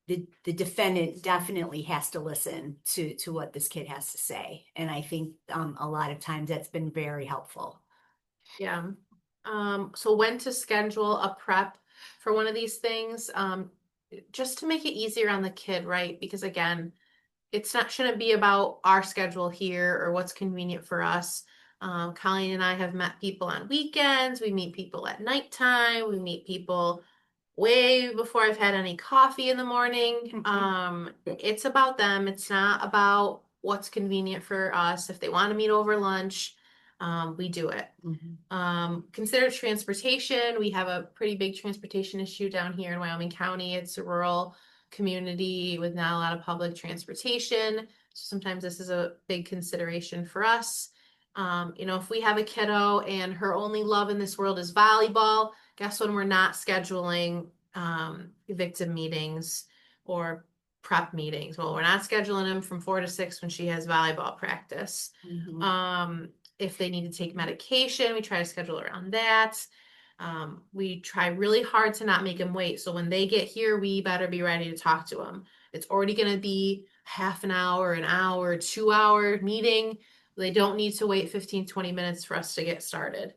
S3: the defendant definitely has to listen to what this kid has to say. And I think a lot of times that's been very helpful.
S2: Yeah. So when to schedule a prep for one of these things, just to make it easier on the kid, right? Because again, shouldn't be about our schedule here or what's convenient for us. Colleen and I have met people on weekends. We meet people at nighttime. We meet people way before I've had any coffee in the morning. It's about them. It's not about what's convenient for us. If they want to meet over lunch, we do it. Consider transportation. We have a pretty big transportation issue down here in Wyoming County. It's a rural community with not a lot of public transportation. So sometimes this is a big consideration for us. If we have a kiddo and her only love in this world is volleyball, guess when we're not scheduling victim meetings or prep meetings? Well, we're not scheduling them from 4 to 6 when she has volleyball practice. If they need to take medication, we try to schedule around that. We try really hard to not make them wait. So when they get here, we better be ready to talk to them. It's already going to be half an hour, 2-hour meeting. They don't need to wait 15, 20 minutes for us to get started.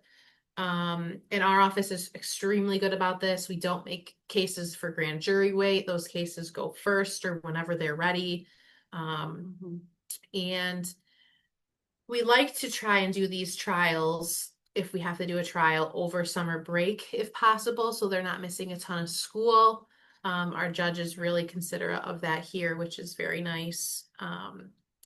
S2: And our office is extremely good about this. We don't make cases for grand jury wait. Those cases go first or whenever they're ready. And we like to try and do these trials, if we have to do a trial, over summer break, if possible, so they're not missing a ton of school. Our judge is really considerate of that here, which is very nice.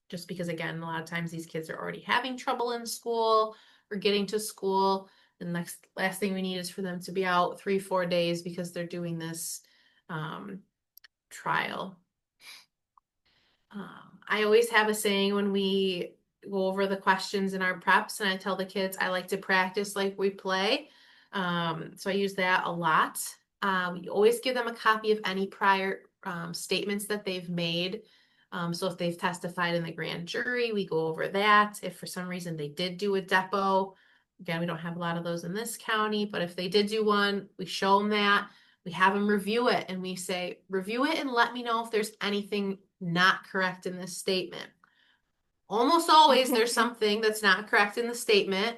S2: Just because, again, a lot of times these kids are already having trouble in school or getting to school. The last thing we need is for them to be out 3-4 days because they're doing this trial. I always have a saying when we go over the questions in our preps, and I tell the kids I like to practice like we play. So I use that a lot. We always give them a copy of any prior statements that they've made. So if they've testified in the grand jury, we go over that. If for some reason they did do a depo, again, we don't have a lot of those in this county, but if they did do one, we show them that. We have them review it, and we say, review it and let me know if there's anything not correct in this statement. Almost always there's something that's not correct in the statement.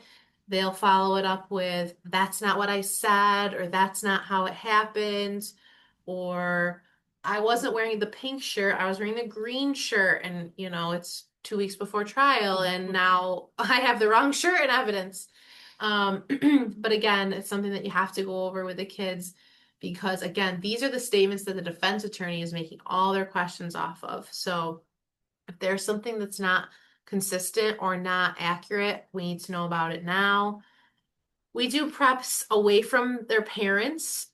S2: They'll follow it up with, that's not what I said, or that's not how it happened, or I wasn't wearing the pink shirt, I was wearing the green shirt, and it's 2 weeks before trial, and now I have the wrong shirt in evidence. But again, it's something that you have to go over with the kids. because again, these are the statements that the defense attorney is making all their questions off of. So if there's something that's not consistent or not accurate, we need to know about it now. We do preps away from their parents.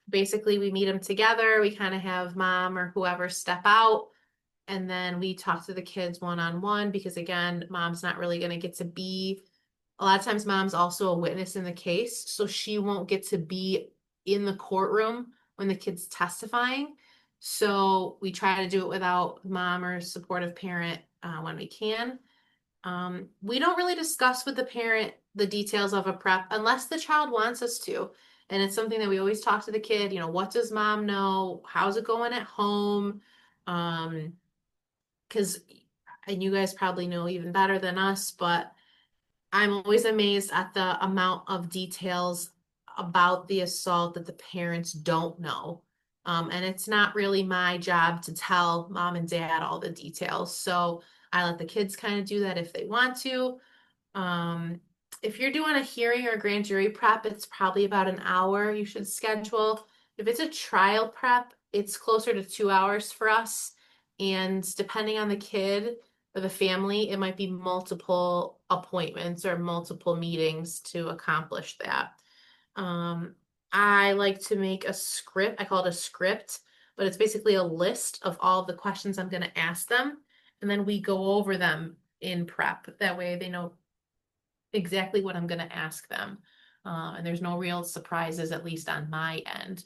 S2: Basically, we meet them together. We kind of have mom or whoever step out, and then we talk to the kids one-on-one because, again, mom's not really going to get to be. A lot of times, mom's also a witness in the case, so she won't get to be in the courtroom when the kid's testifying. So we try to do it without mom or supportive parent when we can. We don't really discuss with the parent the details of a prep unless the child wants us to. And it's something that we always talk to the kid, what does mom know? How's it going at home? Because, and you guys probably know even better than us, but I'm always amazed at the amount of details about the assault that the parents don't know. And it's not really my job to tell mom and dad all the details. So I let the kids kind of do that if they want to. Um, if you're doing a hearing or grand jury prep, it's probably about an hour you should schedule. If it's a trial prep, it's closer to 2 hours for us. And depending on the kid or the family, it might be multiple appointments or multiple meetings to accomplish that. Um, I like to make a script. I call it a script, but it's basically a list of all of the questions I'm going to ask them. And then we go over them in prep. That way they know exactly what I'm going to ask them. And there's no real surprises, at least on my end.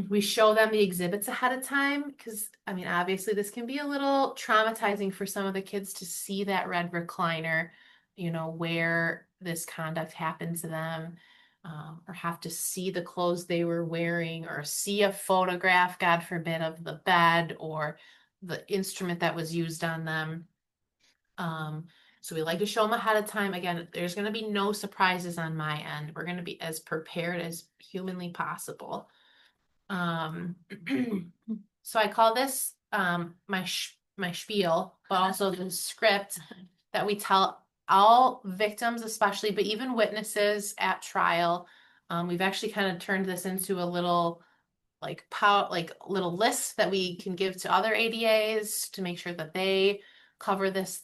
S2: We show them the exhibits ahead of time because, I mean, obviously this can be a little traumatizing for some of the kids to see that red recliner, where this conduct happened to them, or have to see the clothes they were wearing, or see a photograph, God forbid, of the bed or the instrument that was used on them. So we like to show them ahead of time. Again, there's going to be no surprises on my end. We're going to be as prepared as humanly possible. Um, so I call this my spiel, but also the script that we tell all victims, especially, but even witnesses at trial. We've actually kind of turned this into a little like little lists that we can give to other ADAs to make sure that they cover these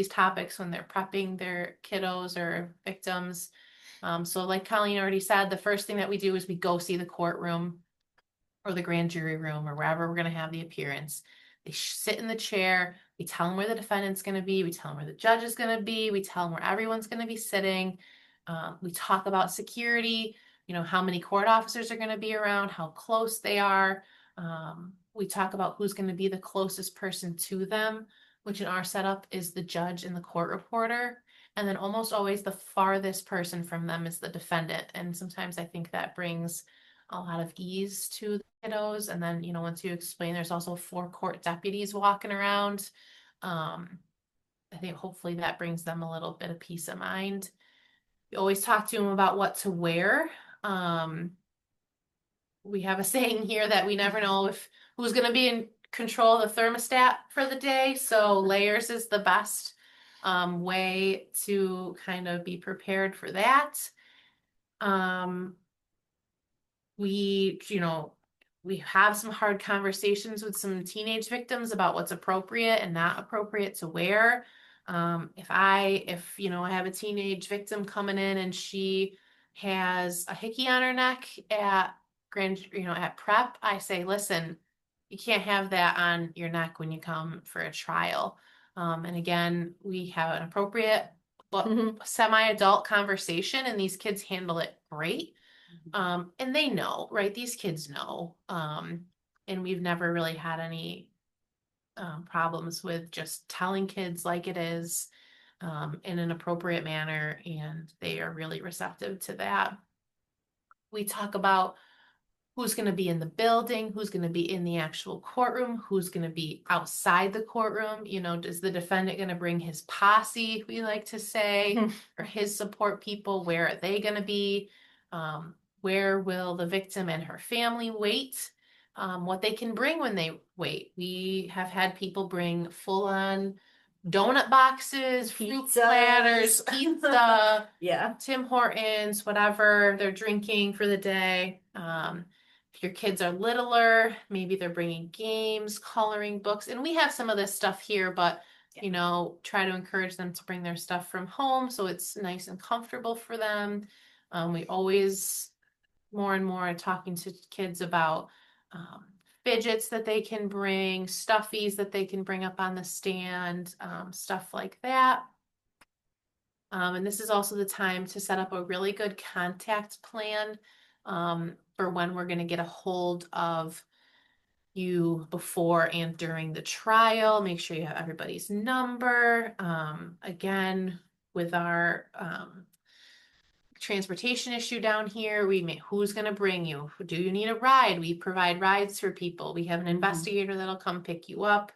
S2: topics when they're prepping their kiddos or victims. So like Colleen already said, the first thing that we do is we go see the courtroom or the grand jury room or wherever we're going to have the appearance. They sit in the chair. We tell them where the defendant's going to be. We tell them where the judge is going to be. We tell them where everyone's going to be sitting. We talk about security, how many court officers are going to be around, how close they are. We talk about who's going to be the closest person to them, which in our setup is the judge and the court reporter. And then almost always the farthest person from them is the defendant. And sometimes I think that brings a lot of ease to the kiddos. And then, once you explain, there's also 4 court deputies walking around. I think hopefully that brings them a little bit of peace of mind. We always talk to them about what to wear. We have a saying here that we never know if who's going to be in control of the thermostat for the day. So layers is the best way to kind of be prepared for that. We have some hard conversations with some teenage victims about what's appropriate and not appropriate to wear. If I have a teenage victim coming in and she has a hickey on her neck at at prep, I say, listen, you can't have that on your neck when you come for a trial. And again, we have an appropriate but semi-adult conversation, and these kids handle it great. And they know, right? These kids know. And we've never really had any problems with just telling kids like it is in an appropriate manner, and they are really receptive to that. We talk about who's going to be in the building, who's going to be in the actual courtroom, who's going to be outside the courtroom. Is the defendant going to bring his posse, we like to say, or his support people? Where are they going to be? Where will the victim and her family wait? What they can bring when they wait. We have had people bring full-on donut boxes, fruit
S3: Pizzas.
S2: platters, pizza,
S3: Yeah.
S2: Tim Hortons, whatever they're drinking for the day. If your kids are littler, maybe they're bringing games, coloring books, and we have some of this stuff here, but
S3: Yeah.
S2: you know, try to encourage them to bring their stuff from home so it's nice and comfortable for them. We always more and more talking to kids about um, fidgets that they can bring, stuffies that they can bring up on the stand, stuff like that. And this is also the time to set up a really good contact plan for when we're going to get a hold of you before and during the trial. Make sure you have everybody's number. Again, with our transportation issue down here, who's going to bring you? Do you need a ride? We provide rides for people. We have an investigator that'll come pick you up.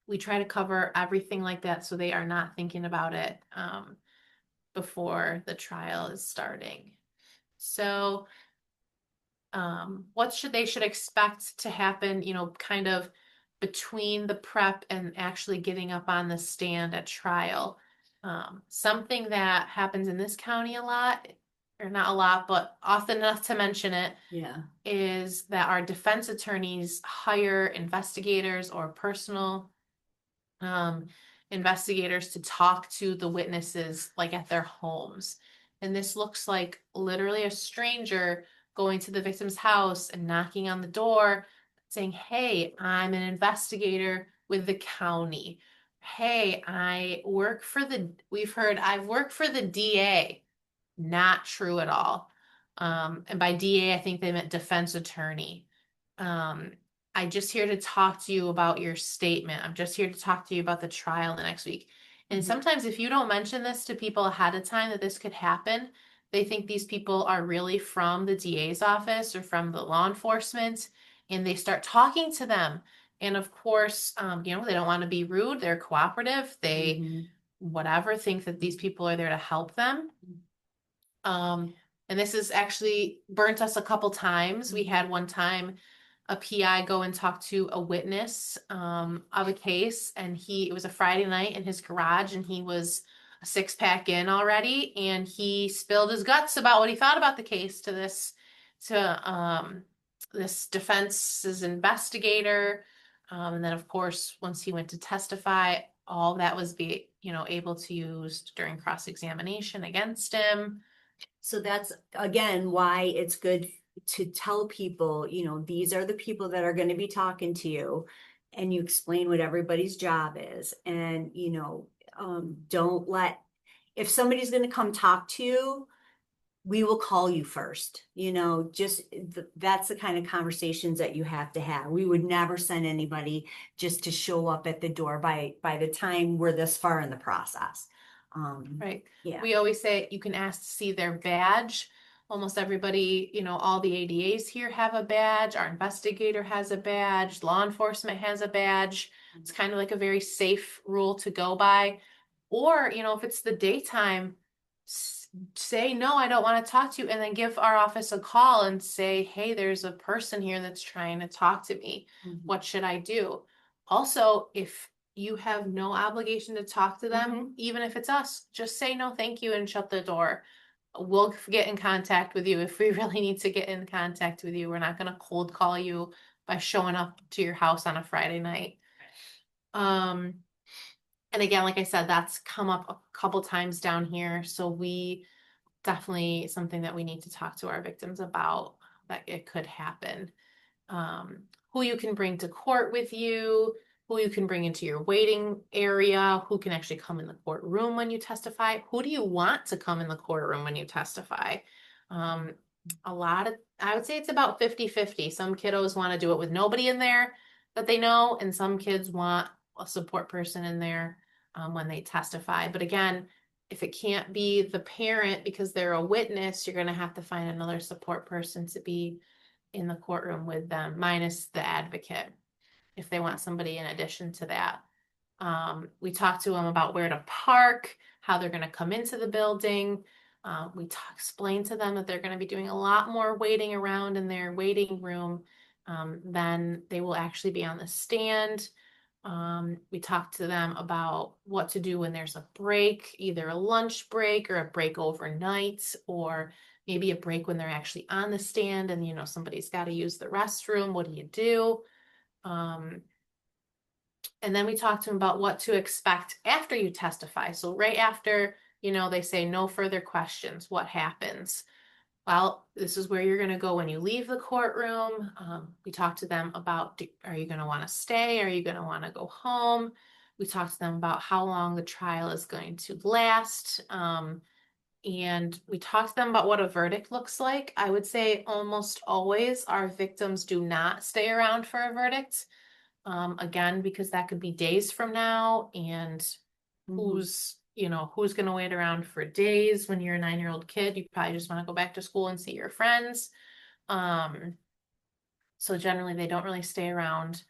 S2: We try to cover everything like that so they are not thinking about it before the trial is starting. So what they should expect to happen, you know, kind of between the prep and actually getting up on the stand at trial. Something that happens in this county a lot, or not a lot, but often enough to mention it,
S3: Yeah.
S2: is that our defense attorneys hire investigators or personal investigators to talk to the witnesses like at their homes. And this looks like literally a stranger going to the victim's house and knocking on the door saying, "Hey, I'm an investigator with the county. Hey, I've worked for the DA." Not true at all. And by DA, I think they meant defense attorney. Um, I'm just here to talk to you about your statement. I'm just here to talk to you about the trial the next week. And sometimes if you don't mention this to people ahead of time that this could happen, they think these people are really from the DA's office or from the law enforcement, and they start talking to them. And of course, you know, they don't want to be rude. They're cooperative. They, whatever, think that these people are there to help them. And this has actually burnt us a couple times. We had one time a PI go and talk to a witness of a case, and it was a Friday night in his garage, and he was a 6-pack in already, and he spilled his guts about what he thought about the case to this defense's investigator. And then, of course, once he went to testify, all that was able to use during cross-examination against him.
S3: So that's again why it's good to tell people, you know, these are the people that are going to be talking to you, and you explain what everybody's job is. And, you know, don't let, if somebody's going to come talk to you, we will call you first. You know, that's the kind of conversations that you have to have. We would never send anybody just to show up at the door by the time we're this far in the process.
S2: Right.
S3: Yeah.
S2: We always say you can ask to see their badge. Almost everybody, you know, all the ADAs here have a badge. Our investigator has a badge. Law enforcement has a badge. It's kind of like a very safe rule to go by. Or, you know, if it's the daytime, say, "No, I don't want to talk to you," and then give our office a call and say, "Hey, there's a person here that's trying to talk to me. What should I do?" Also, if you have no obligation to talk to them, even if it's us, just say no, thank you, and shut the door. We'll get in contact with you if we really need to get in contact with you. We're not going to cold call you by showing up to your house on a Friday night. And again, like I said, that's come up a couple times down here. So we definitely something that we need to talk to our victims about, that it could happen. Who you can bring to court with you, who you can bring into your waiting area, who can actually come in the courtroom when you testify, who do you want to come in the courtroom when you testify. I would say it's about 50-50. Some kiddos want to do it with nobody in there that they know, and some kids want a support person in there when they testify. But again, if it can't be the parent because they're a witness, you're going to have to find another support person to be in the courtroom with them, minus the advocate, if they want somebody in addition to that. We talk to them about where to park, how they're going to come into the building. We explain to them that they're going to be doing a lot more waiting around in their waiting room than they will actually be on the stand. We talked to them about what to do when there's a break, either a lunch break or a break overnight, or maybe a break when they're actually on the stand and, somebody's got to use the restroom. What do you do? Um, and then we talked to them about what to expect after you testify. So right after, they say no further questions, what happens? Well, this is where you're going to go when you leave the courtroom. We talked to them about, are you going to want to stay? Are you going to want to go home? We talked to them about how long the trial is going to last. And we talked to them about what a verdict looks like. I would say almost always our victims do not stay around for a verdict. Again, because that could be days from now, and who's going to wait around for days when you're a 9-year-old kid? You probably just want to go back to school and see your friends. So generally they don't really stay around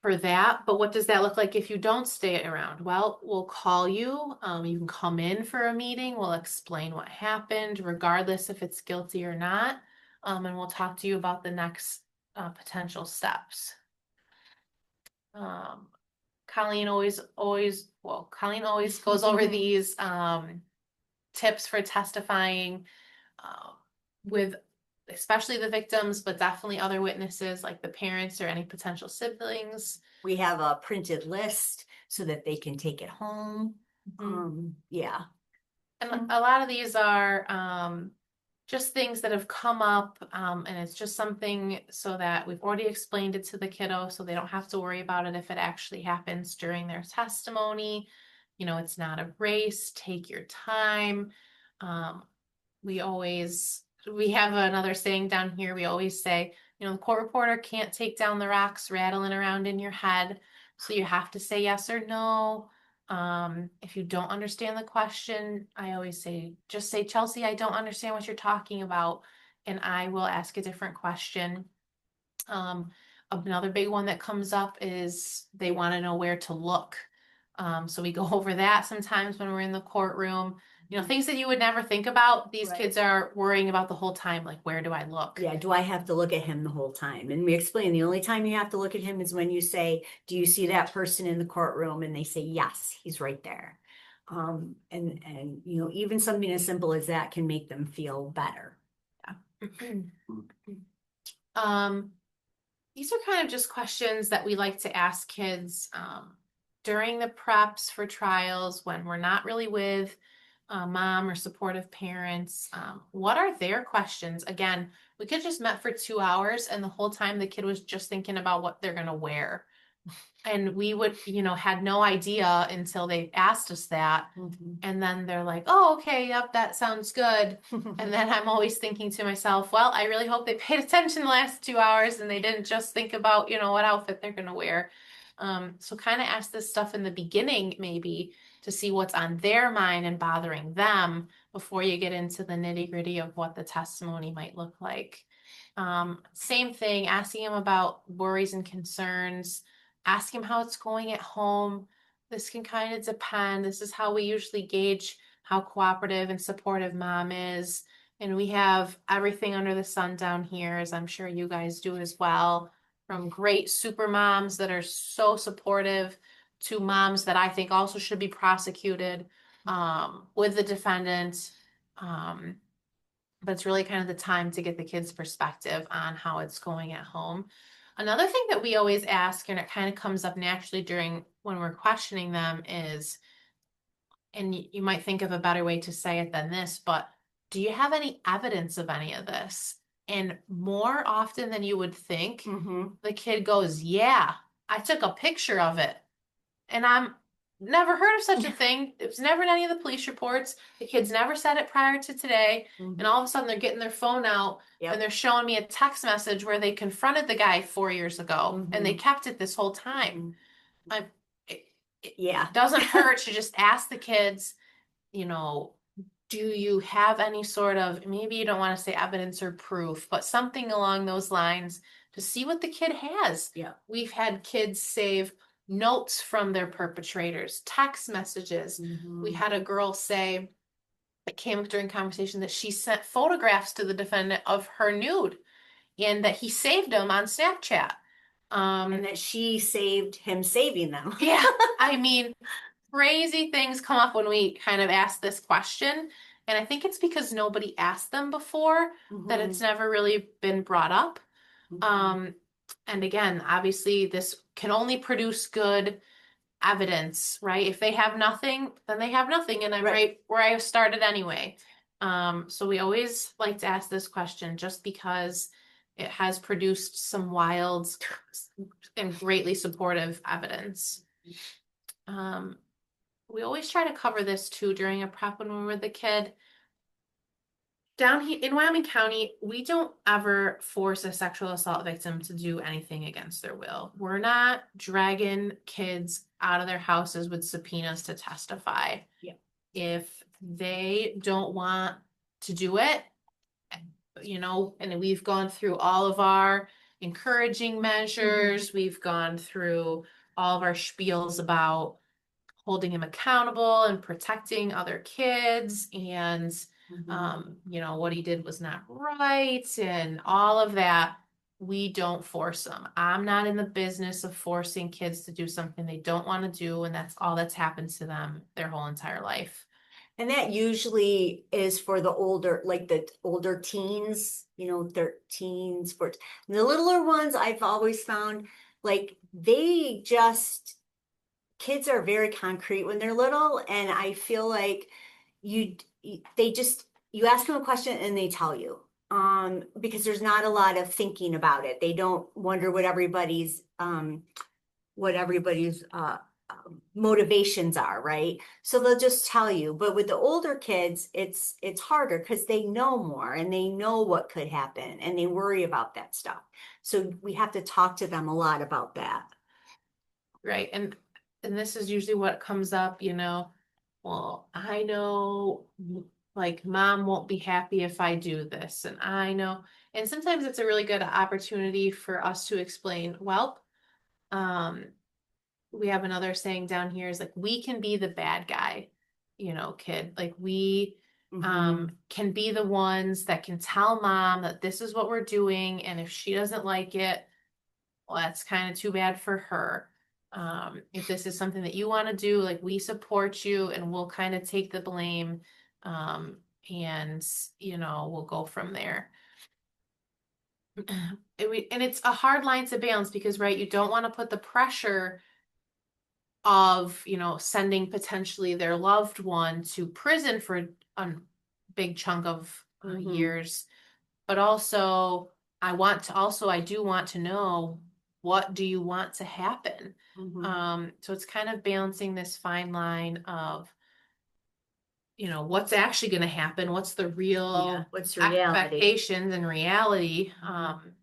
S2: for that. But what does that look like if you don't stay around? Well, we'll call you. You can come in for a meeting. We'll explain what happened, regardless if it's guilty or not. And we'll talk to you about the next potential steps. Colleen always goes over these tips for testifying with especially the victims, but definitely other witnesses like the parents or any potential siblings.
S3: We have a printed list so that they can take it home. Yeah.
S2: And a lot of these are just things that have come up, and it's just something so that we've already explained it to the kiddo so they don't have to worry about it if it actually happens during their testimony. It's not a race. Take your time. We have another saying down here. We always say, the court reporter can't take down the rocks rattling around in your head. So you have to say yes or no. If you don't understand the question, I always say, just say, Chelsea, I don't understand what you're talking about, and I will ask a different question. Another big one that comes up is they want to know where to look. So we go over that sometimes when we're in the courtroom. Things that you would never think about, these kids are worrying about the whole time, like, where do I look?
S3: Yeah, do I have to look at him the whole time? And we explain the only time you have to look at him is when you say, do you see that person in the courtroom? And they say, yes, he's right there. And even something as simple as that can make them feel better.
S2: These are kind of just questions that we like to ask kids during the preps for trials when we're not really with mom or supportive parents. What are their questions? Again, we could just met for 2 hours and the whole time the kid was just thinking about what they're going to wear. And we would, had no idea until they asked us that. And then they're like, oh, okay, yep, that sounds good. And then I'm always thinking to myself, well, I really hope they paid attention the last 2 hours and they didn't just think about, what outfit they're going to wear. So kind of ask this stuff in the beginning, maybe, to see what's on their mind and bothering them before you get into the nitty-gritty of what the testimony might look like. Same thing, asking them about worries and concerns. Ask him how it's going at home. This can kind of depend. This is how we usually gauge how cooperative and supportive mom is. And we have everything under the sun down here, as I'm sure you guys do as well, from great super moms that are so supportive to moms that I think also should be prosecuted with the defendant. But it's really kind of the time to get the kids' perspective on how it's going at home. Another thing that we always ask, and it kind of comes up naturally when we're questioning them is, and you might think of a better way to say it than this, but do you have any evidence of any of this? And more often than you would think, the kid goes, yeah, I took a picture of it. And I'm never heard of such a thing. It was never in any of the police reports. The kids never said it prior to today. And all of a sudden they're getting their phone out and they're showing me a text message where they confronted the guy 4 years ago and they kept it this whole time. It doesn't hurt to just ask the kids, do you have any sort of, maybe you don't want to say evidence or proof, but something along those lines to see what the kid has.
S3: Yeah.
S2: We've had kids save notes from their perpetrators, text messages. We had a girl say, it came up during conversation, that she sent photographs to the defendant of her nude and that he saved them on Snapchat.
S3: And that she saved him saving them.
S2: Yeah, I mean, crazy things come up when we kind of ask this question. And I think it's because nobody asked them before that it's
S3: Mhm.
S2: never really been brought up.
S3: Mhm.
S2: Um, and again, obviously, this can only produce good evidence, right? If they have nothing, then they have nothing. And I'm
S3: Right.
S2: right where I started anyway. So we always like to ask this question just because it has produced some wild and greatly supportive evidence. Um, we always try to cover this too during a prep when we were the kid. Down here in Wyoming County, we don't ever force a sexual assault victim to do anything against their will. We're not dragging kids out of their houses with subpoenas to testify.
S3: Yeah.
S2: If they don't want to do it, and we've gone through all of our encouraging measures, we've gone through all of our spiels about holding him accountable and protecting other kids and
S3: Mhm.
S2: what he did was not right and all of that. We don't force them. I'm not in the business of forcing kids to do something they don't want to do, and that's all that's happened to them their whole entire life.
S3: And that usually is for the older, like the older teens, 13s, 14. The littler ones, I've always found like kids are very concrete when they're little. And I feel like you, they just, you ask them a question and they tell you. Because there's not a lot of thinking about it. They don't wonder what everybody's motivations are, right? So they'll just tell you. But with the older kids, it's harder because they know more and they know what could happen and they worry about that stuff. So we have to talk to them a lot about that.
S2: Right. And this is usually what comes up, well, I know like mom won't be happy if I do this. And I know, and sometimes it's a really good opportunity for us to explain, well, um, we have another saying down here is like we can be the bad guy, kid. Like we
S3: Mhm.
S2: can be the ones that can tell mom that this is what we're doing, and if she doesn't like it, well, that's kind of too bad for her. If this is something that you want to do, like we support you and we'll kind of take the blame. Um, and we'll go from there. And it's a hard line to balance because, right, you don't want to put the pressure of, sending potentially their loved one to prison for a big chunk of
S3: Mhm.
S2: years. But also, I do want to know, what do you want to happen?
S3: Mhm.
S2: So it's kind of balancing this fine line of, what's actually going to happen, what's the
S3: Yeah.
S2: real
S3: What's the reality?
S2: expectations and reality,
S3: Mhm.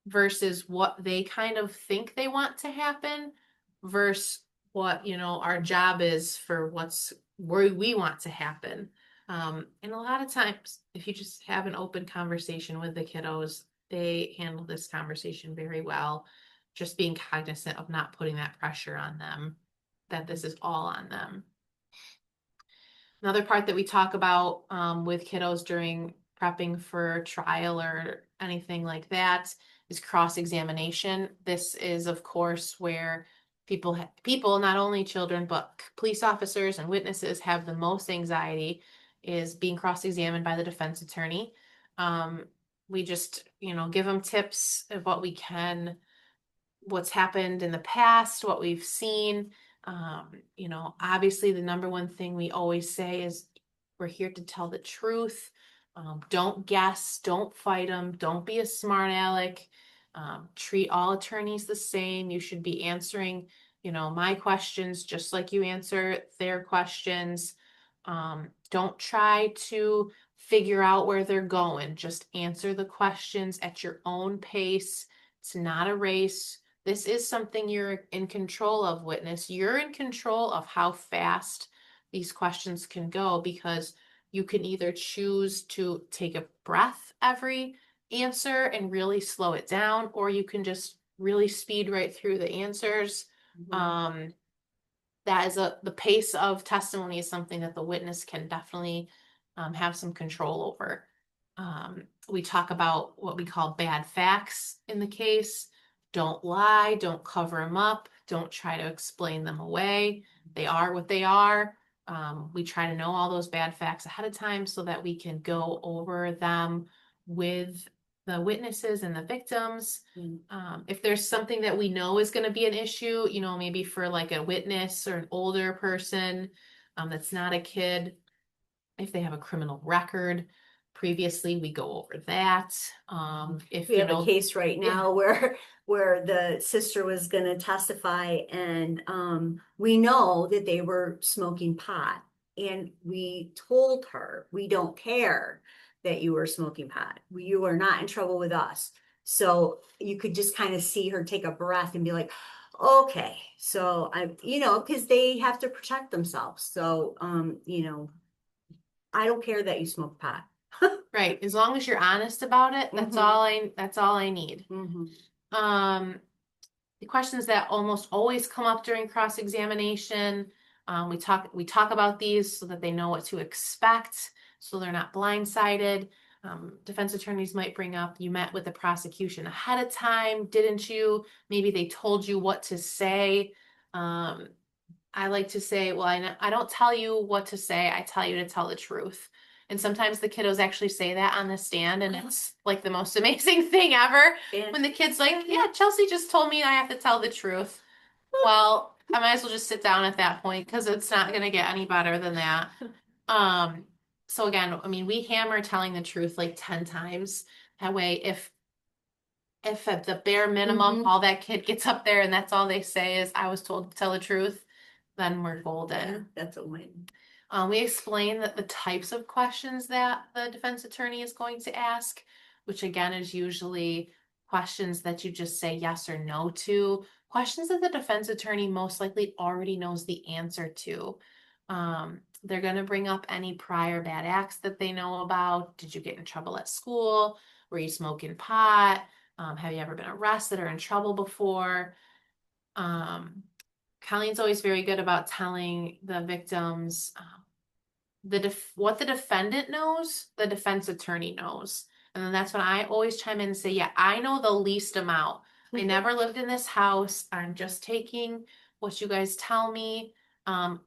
S2: versus what they kind of think they want to happen versus what, our job is for what's where we want to happen. And a lot of times, if you just have an open conversation with the kiddos, they handle this conversation very well. Just being cognizant of not putting that pressure on them, that this is all on them. Another part that we talk about with kiddos during prepping for trial or anything like that is cross-examination. This is, of course, where people, not only children, but police officers and witnesses have the most anxiety is being cross-examined by the defense attorney. Um, we just, give them tips of what we can, what's happened in the past, what we've seen. Obviously, the number one thing we always say is we're here to tell the truth. Don't guess, don't fight them, don't be a smart aleck. Treat all attorneys the same. You should be answering, my questions just like you answer their questions. Don't try to figure out where they're going. Just answer the questions at your own pace. It's not a race. This is something you're in control of, witness. You're in control of how fast these questions can go because you can either choose to take a breath every answer and really slow it down, or you can just really speed right through the answers.
S3: Mhm.
S2: Um, that is the pace of testimony is something that the witness can definitely have some control over. We talk about what we call bad facts in the case. Don't lie, don't cover them up, don't try to explain them away. They are what they are. We try to know all those bad facts ahead of time so that we can go over them with the witnesses and the victims. If there's something that we know is going to be an issue, maybe for like a witness or an older person that's not a kid, if they have a criminal record previously, we go over that. If
S3: We
S2: you
S3: have a
S2: know,
S3: case right
S2: Yeah.
S3: now where the sister was gonna testify and we know that they were smoking pot. And we told her, we don't care that you were smoking pot. You are not in trouble with us. So you could just kind of see her take a breath and be like, okay, so because they have to protect themselves. So I don't care that you smoke pot.
S2: right, as long as you're honest about it, that's
S3: Mhm.
S2: all I need.
S3: Mhm.
S2: Um, the questions that almost always come up during cross-examination, we talk about these so that they know what to expect, so they're not blindsided. Defense attorneys might bring up, you met with the prosecution ahead of time, didn't you? Maybe they told you what to say. I like to say, well, I don't tell you what to say, I tell you to tell the truth. And sometimes the kiddos actually say that on the stand, and it's like the most amazing thing ever. When the kid's like, yeah, Chelsea just told me I have to tell the truth. Well, I might as well just sit down at that point because it's not going to get any better than that. Um, so again, I mean, we hammer telling the truth like 10 times. That way, if at the bare minimum,
S3: Mhm.
S2: all that kid gets up there and that's all they say is, I was told to tell the truth, then we're
S3: Yeah,
S2: golden.
S3: that's a win.
S2: We explain that the types of questions that the defense attorney is going to ask, which again is usually questions that you just say yes or no to, questions that the defense attorney most likely already knows the answer to. They're going to bring up any prior bad acts that they know about. Did you get in trouble at school? Were you smoking pot? Have you ever been arrested or in trouble before? Colleen's always very good about telling the victims what the defendant knows, the defense attorney knows. And then that's when I always chime in and say, yeah, I know the least amount. I never lived in this house. I'm just taking what you guys tell me,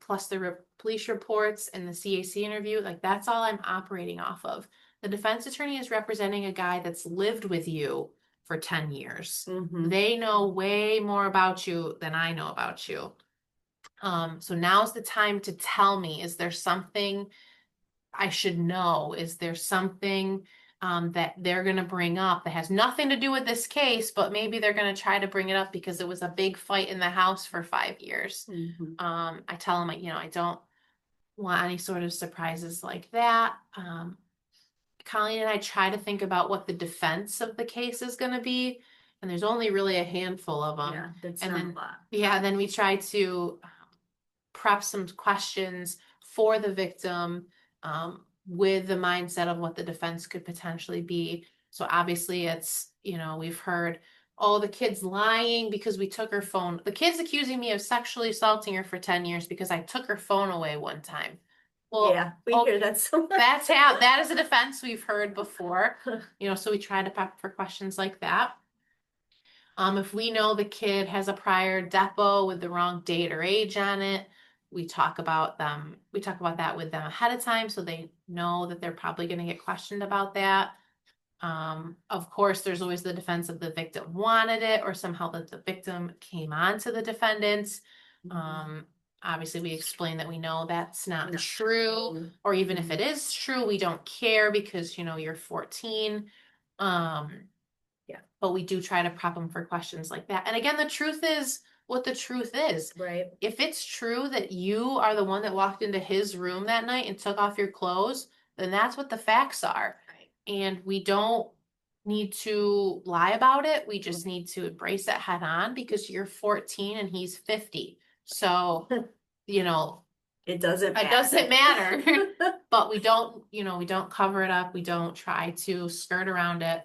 S2: plus the police reports and the CAC interview. Like that's all I'm operating off of. The defense attorney is representing a guy that's lived with you for 10 years.
S3: Mhm.
S2: They know way more about you than I know about you. So now's the time to tell me, is there something I should know? Is there something that they're going to bring up that has nothing to do with this case, but maybe they're going to try to bring it up because it was a big fight in the house for 5 years?
S3: Mhm.
S2: I tell them, I don't want any sort of surprises like that. Colleen and I try to think about what the defense of the case is going to be, and there's only really a handful of them.
S3: Yeah, that's
S2: And
S3: not
S2: then,
S3: a lot.
S2: yeah, then we try to prep some questions for the victim with the mindset of what the defense could potentially be. So obviously it's, we've heard, oh, the kid's lying because we took her phone. The kid's accusing me of sexually assaulting her for 10 years because I took her phone away one time. Well,
S3: Yeah, we hear that so much.
S2: that is a defense we've heard before. So we try to prep for questions like that. If we know the kid has a prior depo with the wrong date or age on it, we talk about that with them ahead of time so they know that they're probably going to get questioned about that. Of course, there's always the defense of the victim wanted it or somehow that the victim came on to the defendants. Obviously, we explain that we know that's not true, or even if it is true, we don't care because, you're 14.
S3: Yeah.
S2: But we do try to prep them for questions like that. And again, the truth is what the truth is.
S3: Right.
S2: If it's true that you are the one that walked into his room that night and took off your clothes, then that's what the facts are.
S3: Right.
S2: And we don't need to lie about it. We just need to embrace it head on because you're 14 and he's 50. So,
S3: It doesn't
S2: it doesn't matter. But we don't cover it up. We don't try to skirt around it.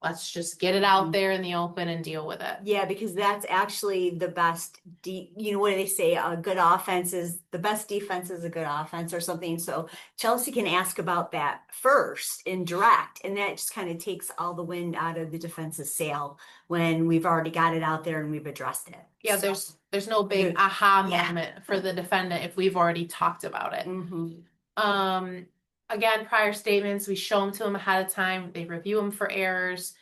S2: let's just get it out there in the open and deal with it.
S3: Yeah, because that's actually the best, what do they say? A good offense is the best defense is a good offense or something. So Chelsea can ask about that first in direct, and that just kind of takes all the wind out of the defense's sail when we've already got it out there and we've addressed it.
S2: Yeah,
S3: So,
S2: there's no big aha
S3: yeah.
S2: moment for the defendant if we've already talked about it.
S3: Mm-hmm.
S2: Again, prior statements, we show them to them ahead of time. They review them for errors.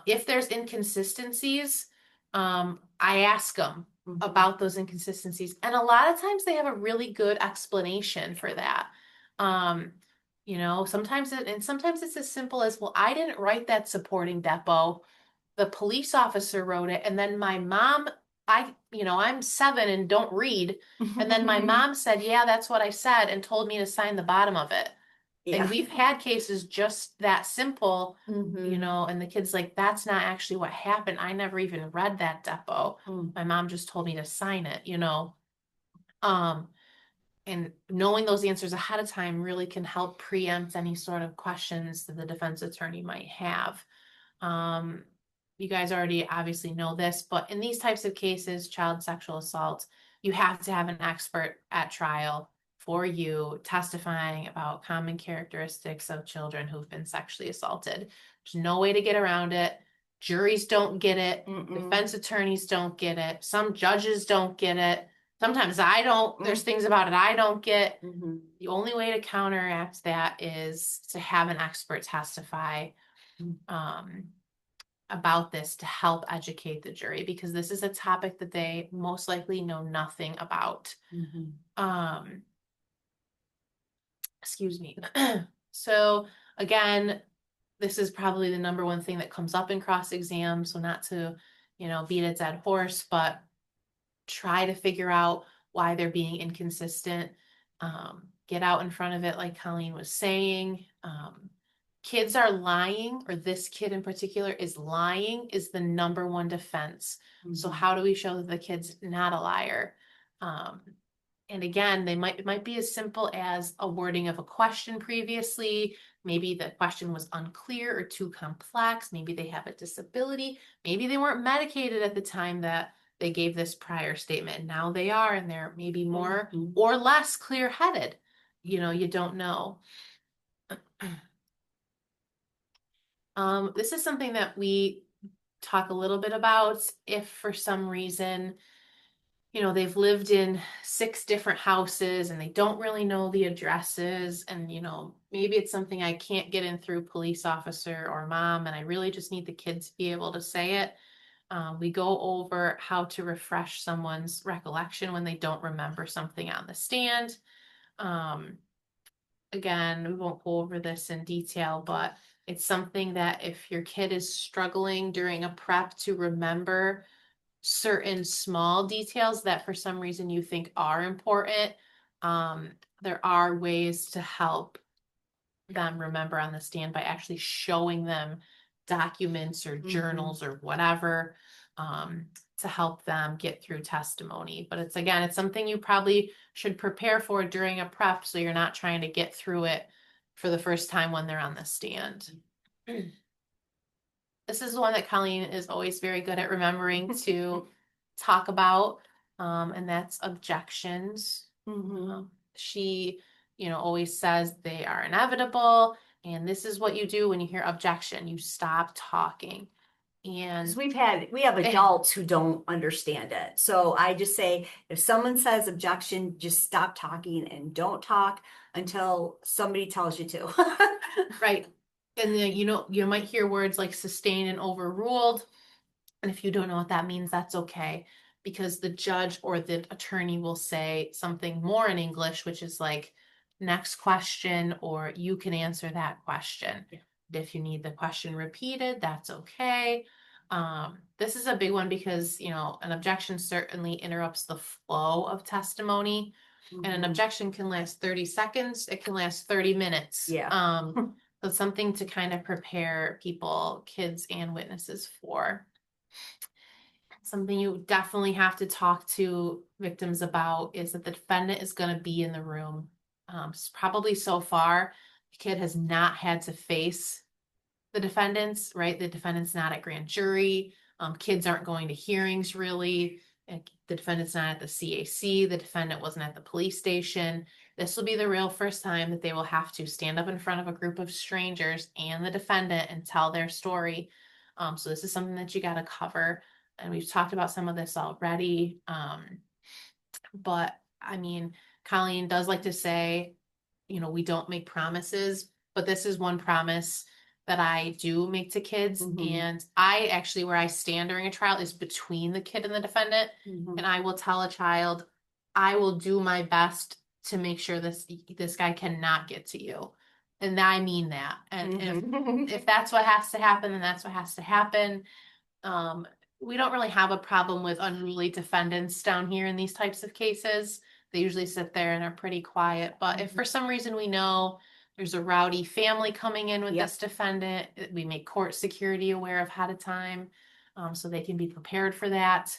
S2: If there's inconsistencies, I ask them about those inconsistencies. And a lot of times they have a really good explanation for that. Sometimes it's as simple as, well, I didn't write that supporting depo. The police officer wrote it, and then my mom, I'm 7 and don't read. And then my mom said, yeah, that's what I said, and told me to sign the bottom of it.
S3: Yeah.
S2: And we've had cases just that simple,
S3: Mm-hmm.
S2: and the kid's like, that's not actually what happened. I never even read that depo. My mom just told me to sign it, and knowing those answers ahead of time really can help preempt any sort of questions that the defense attorney might have. You guys already obviously know this, but in these types of cases, child sexual assault, you have to have an expert at trial for you testifying about common characteristics of children who've been sexually assaulted. There's no way to get around it. Juries don't get it. Defense attorneys don't get it. Some judges don't get it. Sometimes I don't. There's things about it I don't get. The only way to counteract that is to have an expert testify about this to help educate the jury, because this is a topic that they most likely know nothing about. Excuse me. So again, this is probably the number one thing that comes up in cross exam. So not to, beat a dead horse, but try to figure out why they're being inconsistent. Get out in front of it, like Colleen was saying. Kids are lying, or this kid in particular is lying, is the number one defense. So how do we show that the kid's not a liar? And again, it might be as simple as a wording of a question previously. Maybe the question was unclear or too complex. Maybe they have a disability. Maybe they weren't medicated at the time that they gave this prior statement. Now they are, and they're maybe more or less clear-headed. You don't know. This is something that we talk a little bit about. If for some reason, they've lived in 6 different houses and they don't really know the addresses, and, maybe it's something I can't get in through police officer or mom, and I really just need the kid to be able to say it. We go over how to refresh someone's recollection when they don't remember something on the stand. Again, we won't go over this in detail, but it's something that if your kid is struggling during a prep to remember certain small details that for some reason you think are important, there are ways to help them remember on the stand by actually showing them documents or journals or whatever, to help them get through testimony. But it's something you probably should prepare for during a prep, so you're not trying to get through it for the first time when they're on the stand. This is the one that Colleen is always very good at remembering to talk about, and that's objections. She, always says they are inevitable, and this is what you do when you hear objection. You stop talking. And
S3: we have adults who don't understand it. So I just say, if someone says objection, just stop talking and don't talk until somebody tells you to.
S2: Right. And then, you might hear words like sustained and overruled. And if you don't know what that means, that's okay, because the judge or the attorney will say something more in English, which is like, next question, or you can answer that question. Yeah. If you need the question repeated, that's okay. This is a big one because, an objection certainly interrupts the flow of testimony. And an objection can last 30 seconds. It can last 30 minutes.
S3: Yeah.
S2: So it's something to kind of prepare people, kids and witnesses for. Something you definitely have to talk to victims about is that the defendant is going to be in the room. Probably so far, the kid has not had to face the defendants, right? The defendant's not at grand jury. Kids aren't going to hearings really. The defendant's not at the CAC. The defendant wasn't at the police station. This will be the real first time that they will have to stand up in front of a group of strangers and the defendant and tell their story. So this is something that you got to cover. And we've talked about some of this already. But I mean, Colleen does like to say, we don't make promises, but this is one promise that I do make to kids. And I actually, where I stand during a trial is between the kid and the defendant. And I will tell a child, I will do my best to make sure this guy cannot get to you. And I mean that. And if that's what has to happen, then that's what has to happen. We don't really have a problem with unruly defendants down here in these types of cases. They usually sit there and are pretty quiet. But if for some reason we know there's a rowdy family coming in with this defendant, we make court security aware ahead of time, so they can be prepared for that.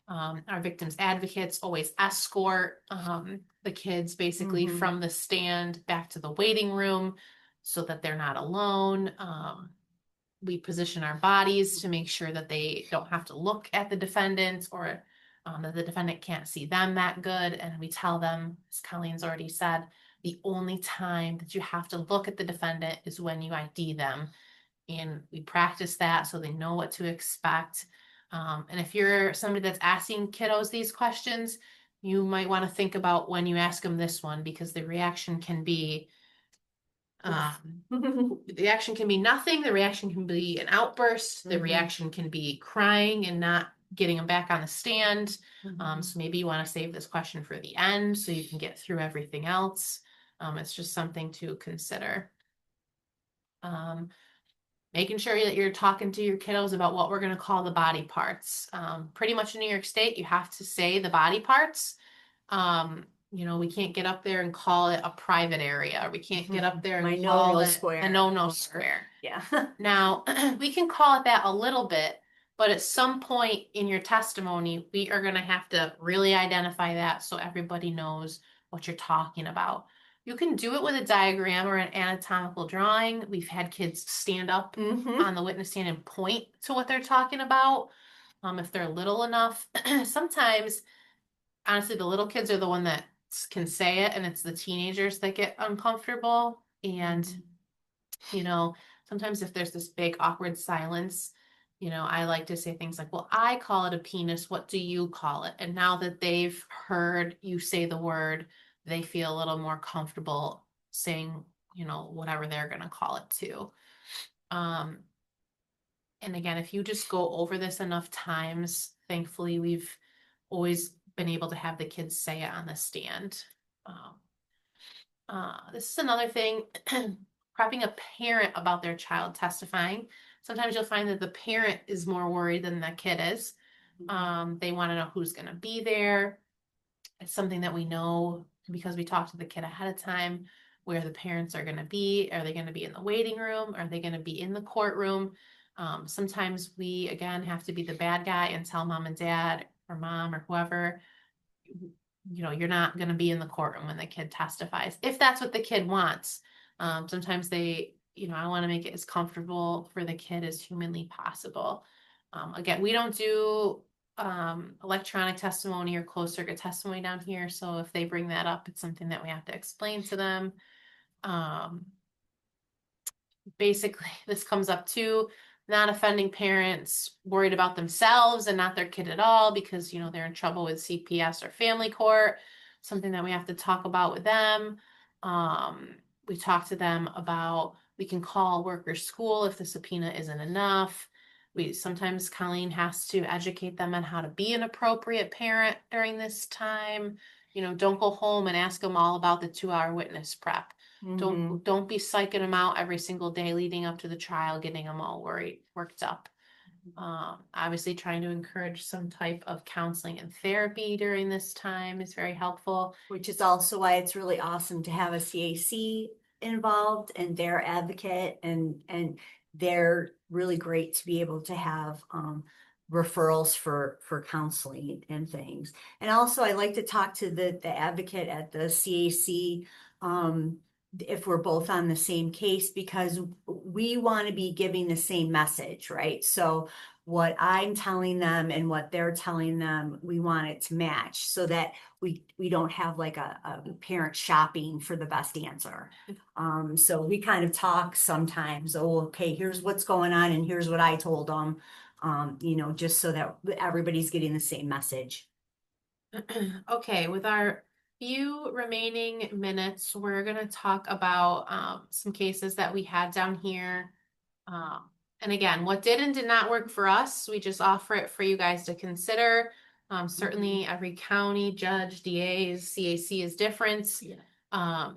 S2: Our victims advocates always escort the kids basically from the stand back to the waiting room so that they're not alone. We position our bodies to make sure that they don't have to look at the defendant or that the defendant can't see them that good. And we tell them, as Colleen's already said, the only time that you have to look at the defendant is when you ID them. And we practice that so they know what to expect. And if you're somebody that's asking kiddos these questions, you might want to think about when you ask them this one, because the reaction can be the action can be nothing. The reaction can be an outburst. The reaction can be crying and not getting them back on the stand. So maybe you want to save this question for the end so you can get through everything else. It's just something to consider. Making sure that you're talking to your kiddos about what we're going to call the body parts. Pretty much in New York State, you have to say the body parts. We can't get up there and call it a private area. We can't get up there and call it a no-no square.
S3: Yeah.
S2: Now, we can call it that a little bit, but at some point in your testimony, we are going to have to really identify that so everybody knows what you're talking about. You can do it with a diagram or an anatomical drawing. We've had kids stand up on the witness stand and point to what they're talking about, if they're little enough. Sometimes, honestly, the little kids are the one that can say it, and it's the teenagers that get uncomfortable. And sometimes if there's this big awkward silence, I like to say things like, well, I call it a penis, what do you call it? And now that they've heard you say the word, they feel a little more comfortable saying whatever they're going to call it too. And again, if you just go over this enough times, thankfully we've always been able to have the kids say it on the stand. This is another thing, prepping a parent about their child testifying. Sometimes you'll find that the parent is more worried than the kid is. They want to know who's going to be there. It's something that we know because we talk to the kid ahead of time where the parents are going to be. Are they going to be in the waiting room? Are they going to be in the courtroom? Sometimes we, again, have to be the bad guy and tell mom and dad or mom or whoever, you're not going to be in the courtroom when the kid testifies, if that's what the kid wants. Sometimes I want to make it as comfortable for the kid as humanly possible. Again, we don't do electronic testimony or closed circuit testimony down here. So if they bring that up, it's something that we have to explain to them. Basically, this comes up too, not offending parents worried about themselves and not their kid at all because, they're in trouble with CPS or family court, something that we have to talk about with them. We talk to them about, we can call workers' school if the subpoena isn't enough. Sometimes Colleen has to educate them on how to be an appropriate parent during this time. Don't go home and ask them all about the 2-hour witness prep. Don't be psyching them out every single day leading up to the trial, getting them all worked up. Obviously trying to encourage some type of counseling and therapy during this time is very helpful.
S3: Which is also why it's really awesome to have a CAC involved and their advocate, and they're really great to be able to have referrals for counseling and things. And also I like to talk to the advocate at the CAC if we're both on the same case, because we want to be giving the same message, right? So what I'm telling them and what they're telling them, we want it to match so that we don't have like a parent shopping for the best answer. So we kind of talk sometimes, oh, okay, here's what's going on and here's what I told them, just so that everybody's getting the same message.
S2: Okay, with our few remaining minutes, we're going to talk about some cases that we had down here. And again, what did and did not work for us, we just offer it for you guys to consider. Certainly, every county, judge, DAs, CAC is different.
S3: Yeah.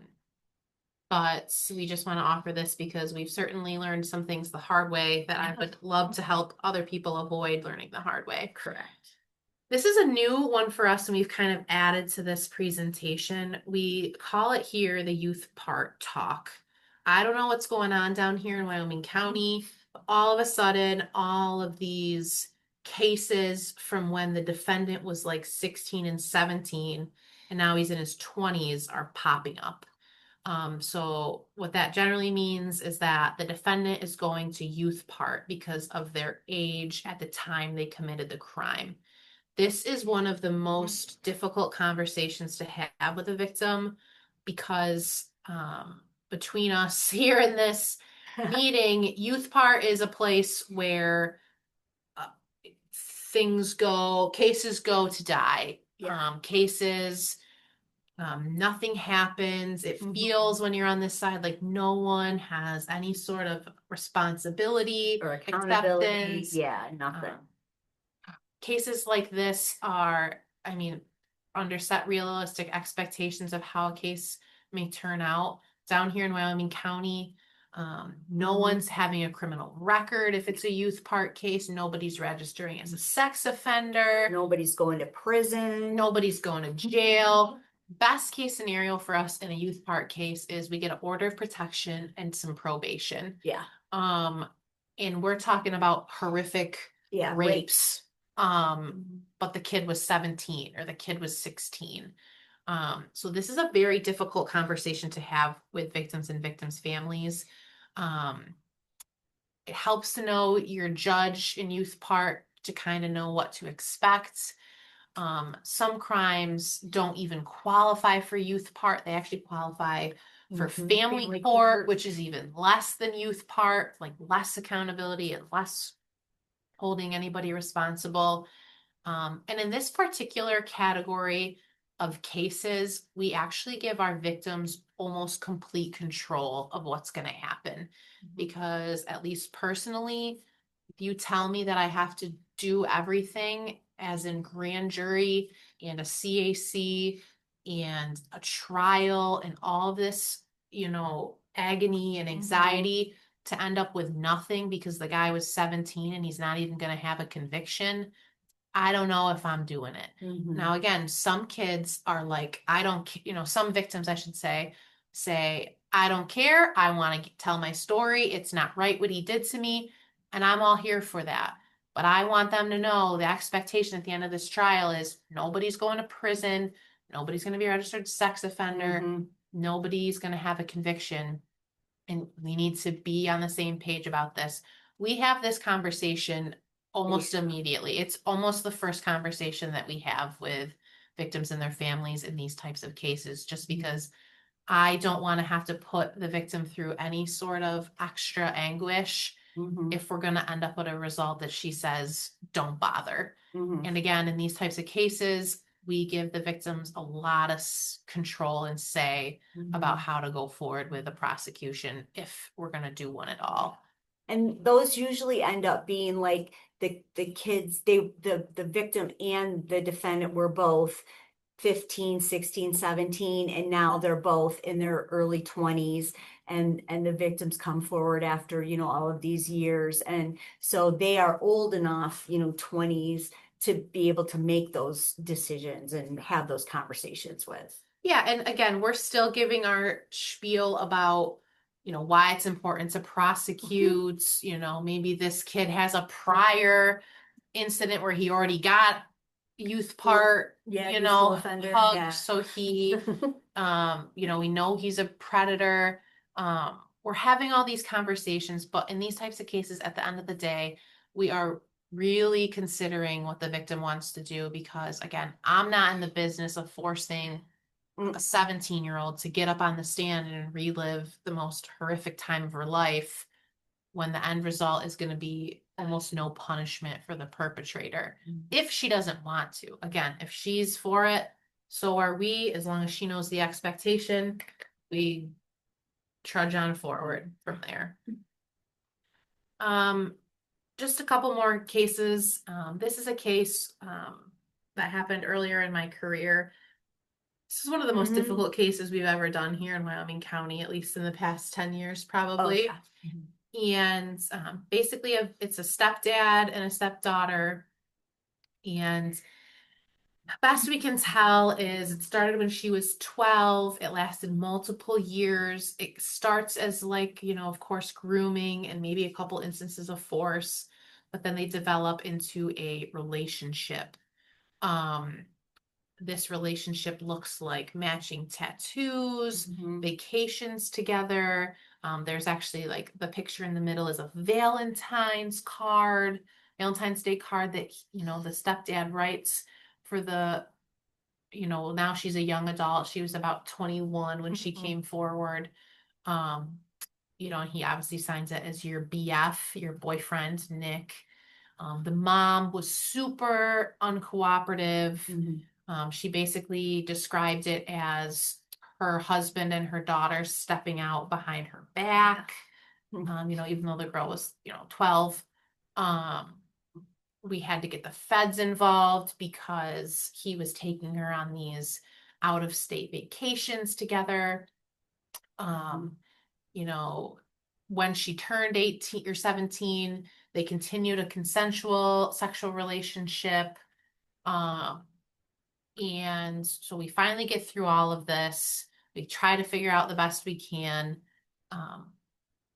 S2: But we just want to offer this because we've certainly learned some things the hard way that I would love to help other people avoid learning the hard way.
S3: Correct.
S2: This is a new one for us, and we've kind of added to this presentation. We call it here the youth part talk. I don't know what's going on down here in Wyoming County. All of a sudden, all of these cases from when the defendant was like 16 and 17, and now he's in his 20s, are popping up. So what that generally means is that the defendant is going to youth part because of their age at the time they committed the crime. This is one of the most difficult conversations to have with a victim because between us here in this meeting, youth part is a place where cases go to die.
S3: Yeah.
S2: Nothing happens. It feels when you're on this side like no one has any sort of responsibility
S3: Or accountability.
S2: acceptance.
S3: Yeah, nothing.
S2: Cases like this are, I mean, under set realistic expectations of how a case may turn out. Down here in Wyoming County, no one's having a criminal record. If it's a youth part case, nobody's registering as a sex offender.
S3: Nobody's going to prison.
S2: Nobody's going to jail. Best case scenario for us in a youth part case is we get an order of protection and some probation.
S3: Yeah.
S2: And we're talking about horrific rapes. But the kid was 17 or the kid was 16. So this is a very difficult conversation to have with victims and victims' families. It helps to know your judge in youth part to kind of know what to expect. Some crimes don't even qualify for youth part. They actually qualify for family court, which is even less than youth part, like less accountability and less holding anybody responsible. And in this particular category of cases, we actually give our victims almost complete control of what's going to happen. Because at least personally, if you tell me that I have to do everything as in grand jury and a CAC and a trial and all this, agony and anxiety to end up with nothing because the guy was 17 and he's not even going to have a conviction, I don't know if I'm doing it. Now, again, some kids are like, some victims, I should say, I don't care. I want to tell my story. It's not right what he did to me. And I'm all here for that. But I want them to know the expectation at the end of this trial is nobody's going to prison. Nobody's going to be a registered sex offender. Nobody's going to have a conviction. And we need to be on the same page about this. We have this conversation almost immediately. It's almost the first conversation that we have with victims and their families in these types of cases, just because I don't want to have to put the victim through any sort of extra anguish if we're going to end up with a result that she says, don't bother. And again, in these types of cases, we give the victims a lot of control and say about how to go forward with a prosecution if we're going to do one at all.
S3: And those usually end up being like the kids, the victim and the defendant were both 15, 16, 17, and now they're both in their early 20s, and the victims come forward after, all of these years. And so they are old enough, 20s, to be able to make those decisions and have those conversations with.
S2: Yeah, and again, we're still giving our spiel about, why it's important to prosecute, maybe this kid has a prior incident where he already got, youth part,
S3: Yeah,
S2: you
S3: youthful
S2: know,
S3: offender,
S2: hugged.
S3: yeah.
S2: So he, you know, we know he's a predator. We're having all these conversations, but in these types of cases, at the end of the day, we are really considering what the victim wants to do because, again, I'm not in the business of forcing a 17-year-old to get up on the stand and relive the most horrific time of her life when the end result is going to be almost no punishment for the perpetrator if she doesn't want to. Again, if she's for it, so are we. As long as she knows the expectation, we trudge on forward from there. Um, just a couple more cases. This is a case that happened earlier in my career. This is one of the most difficult cases we've ever done here in Wyoming County, at least in the past 10 years, probably.
S3: Oh, yeah.
S2: And basically, it's a stepdad and a stepdaughter. And best we can tell is it started when she was 12. It lasted multiple years. It starts as, like, you know, of course, grooming and maybe a couple instances of force, but then they develop into a relationship. This relationship looks like matching tattoos, vacations together. There's actually, like, the picture in the middle is a Valentine's Day card that, you know, the stepdad writes for the, you know, now she's a young adult. She was about 21 when she came forward. Um, you know, and he obviously signs it as your BF, your boyfriend, Nick. The mom was super uncooperative. She basically described it as her husband and her daughter stepping out behind her back. You know, even though the girl was, you know, 12. We had to get the feds involved because he was taking her on these out of state vacations together. You know, when she turned 18 or 17, they continued a consensual sexual relationship. And so we finally get through all of this. We try to figure out the best we can.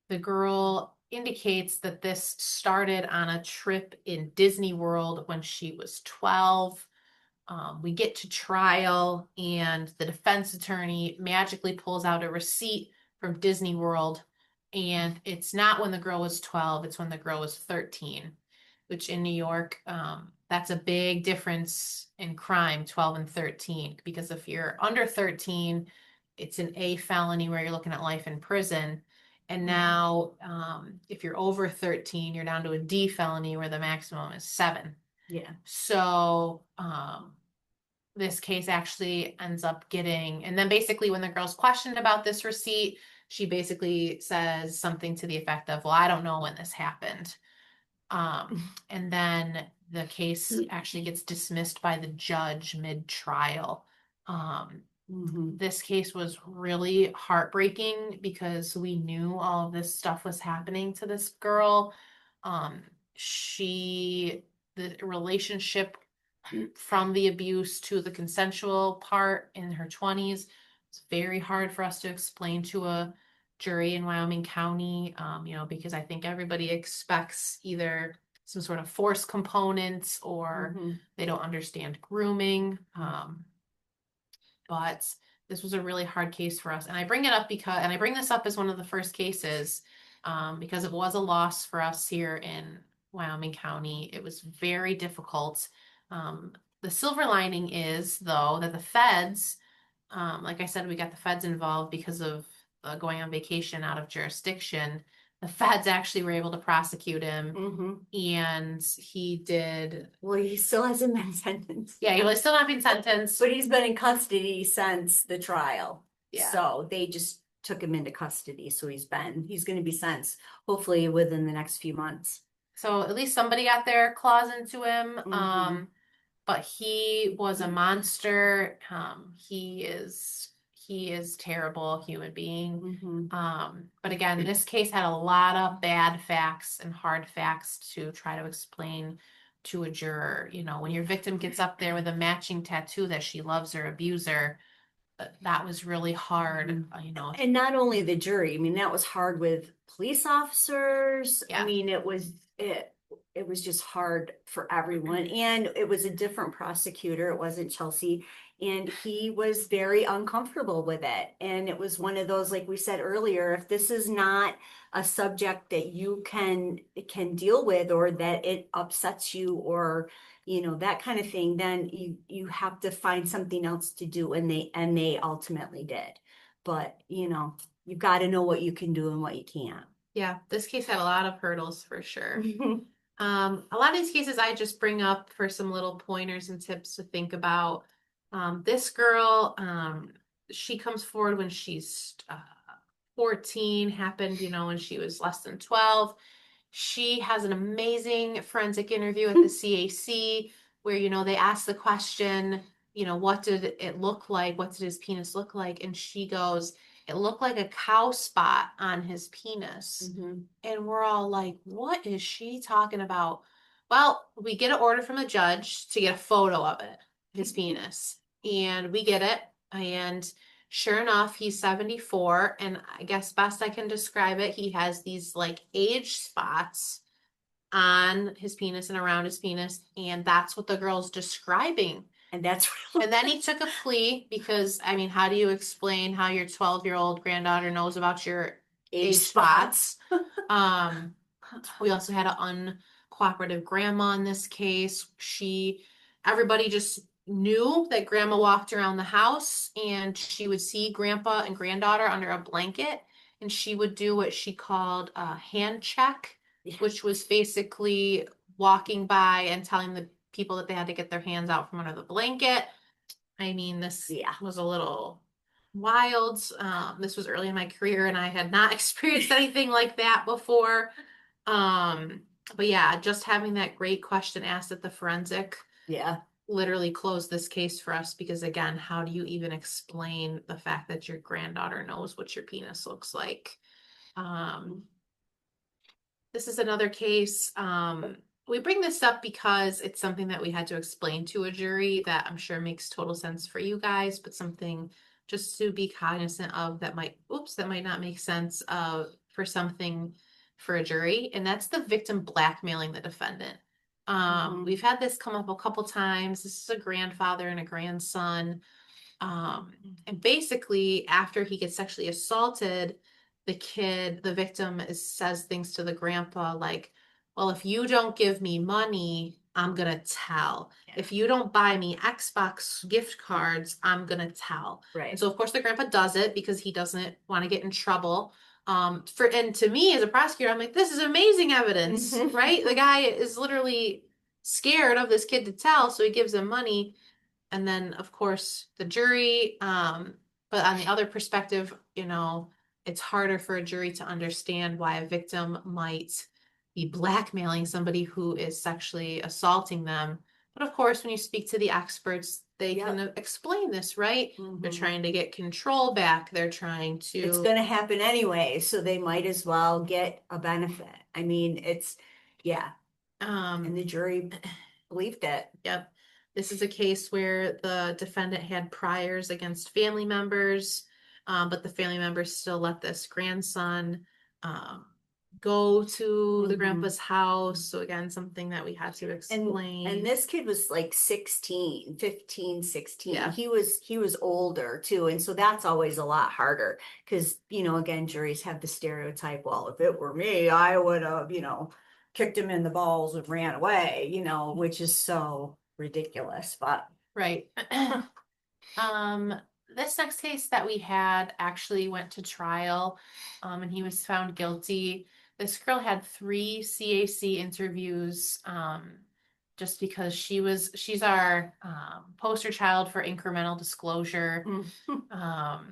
S2: The girl indicates that this started on a trip in Disney World when she was 12. We get to trial, and the defense attorney magically pulls out a receipt from Disney World. And it's not when the girl was 12, it's when the girl was 13, which in New York, that's a big difference in crime, 12 and 13. Because if you're under 13, it's an A felony where you're looking at life in prison. And now, if you're over 13, you're down to a D felony where the maximum is 7.
S3: Yeah.
S2: So, this case actually ends up getting, and then basically when the girl's questioned about this receipt, she basically says something to the effect of, well, I don't know when this happened. And then the case actually gets dismissed by the judge mid-trial. This case was really heartbreaking because we knew all of this stuff was happening to this girl. The relationship from the abuse to the consensual part in her 20s, it's very hard for us to explain to a jury in Wyoming County, you know, because I think everybody expects either some sort of force components or they don't understand grooming. But this was a really hard case for us. And I bring it up and I bring this up as one of the first cases because it was a loss for us here in Wyoming County. It was very difficult. The silver lining is, though, that the feds, like I said, we got the feds involved because of going on vacation out of jurisdiction. The feds actually were able to prosecute him, and he did.
S3: Well, he still hasn't been sentenced.
S2: Yeah, he was still not being sentenced.
S3: But he's been in custody since the trial.
S2: Yeah.
S3: So they just took him into custody. So he's going to be sentenced hopefully within the next few months.
S2: So at least somebody got their claws into him. But he was a monster. He is terrible human being. But again, this case had a lot of bad facts and hard facts to try to explain to a juror. You know, when your victim gets up there with a matching tattoo that she loves her abuser, that was really hard, you know.
S3: And not only the jury, I mean, that was hard with police officers.
S2: Yeah.
S3: I mean, it it was just hard for everyone. And it was a different prosecutor. It wasn't Chelsea. And he was very uncomfortable with it. And it was one of those, like we said earlier, if this is not a subject that you can deal with, or that it upsets you, or that kind of thing, then you have to find something else to do. And they ultimately did. But you've got to know what you can do and what you can't.
S2: Yeah, this case had a lot of hurdles for sure. A lot of these cases I just bring up for some little pointers and tips to think about. This girl, she comes forward when she's 14, happened, when she was less than 12. She has an amazing forensic interview at the CAC where, they ask the question, what did it look like? What did his penis look like? And she goes, it looked like a cow spot on his penis. And we're all like, what is she talking about? Well, we get an order from the judge to get a photo of it, his penis. And we get it. And sure enough, he's 74. And I guess best I can describe it, he has these like age spots on his penis and around his penis. And that's what the girl's describing.
S3: And that's
S2: And then he took a plea because, I mean, how do you explain how your 12-year-old granddaughter knows about your age spots? We also had an uncooperative grandma in this case. Everybody just knew that grandma walked around the house and she would see grandpa and granddaughter under a blanket, and she would do what she called a hand check, which was basically walking by and telling the people that they had to get their hands out from under the blanket. I mean, this was a little wild. This was early in my career and I had not experienced anything like that before. But yeah, just having that great question asked at the forensic literally closed this case for us, because again, how do you even explain the fact that your granddaughter knows what your penis looks like? This is another case. We bring this up because it's something that we had to explain to a jury that I'm sure makes total sense for you guys, but something just to be cognizant of that might not make sense for something for a jury, and that's the victim blackmailing the defendant. We've had this come up a couple times. This is a grandfather and a grandson. And basically, after he gets sexually assaulted, the victim says things to the grandpa like, well, if you don't give me money, I'm gonna tell. If you don't buy me Xbox gift cards, I'm gonna tell.
S3: Right.
S2: And so of course the grandpa does it because he doesn't want to get in trouble. And to me as a prosecutor, I'm like, this is amazing evidence, right? The guy is literally scared of this kid to tell, so he gives him money. And then of course the jury, but on the other perspective, it's harder for a jury to understand why a victim might be blackmailing somebody who is sexually assaulting them. But of course, when you speak to the experts, they can explain this, right? They're trying to get control back. They're trying to.
S3: It's going to happen anyway, so they might as well get a benefit. I mean, and the jury believed it.
S2: Yep. This is a case where the defendant had priors against family members, but the family members still let this grandson go to the grandpa's house. So again, something that we had to explain.
S3: And this kid was like 16, 15, 16. Yeah. He was older too. And so that's always a lot harder because, again, juries have the stereotype, well, if it were me, I would have, kicked him in the balls and ran away, which is so ridiculous, but.
S2: Right. This next case that we had actually went to trial, and he was found guilty. This girl had 3 CAC interviews, just because she's our poster child for incremental disclosure. But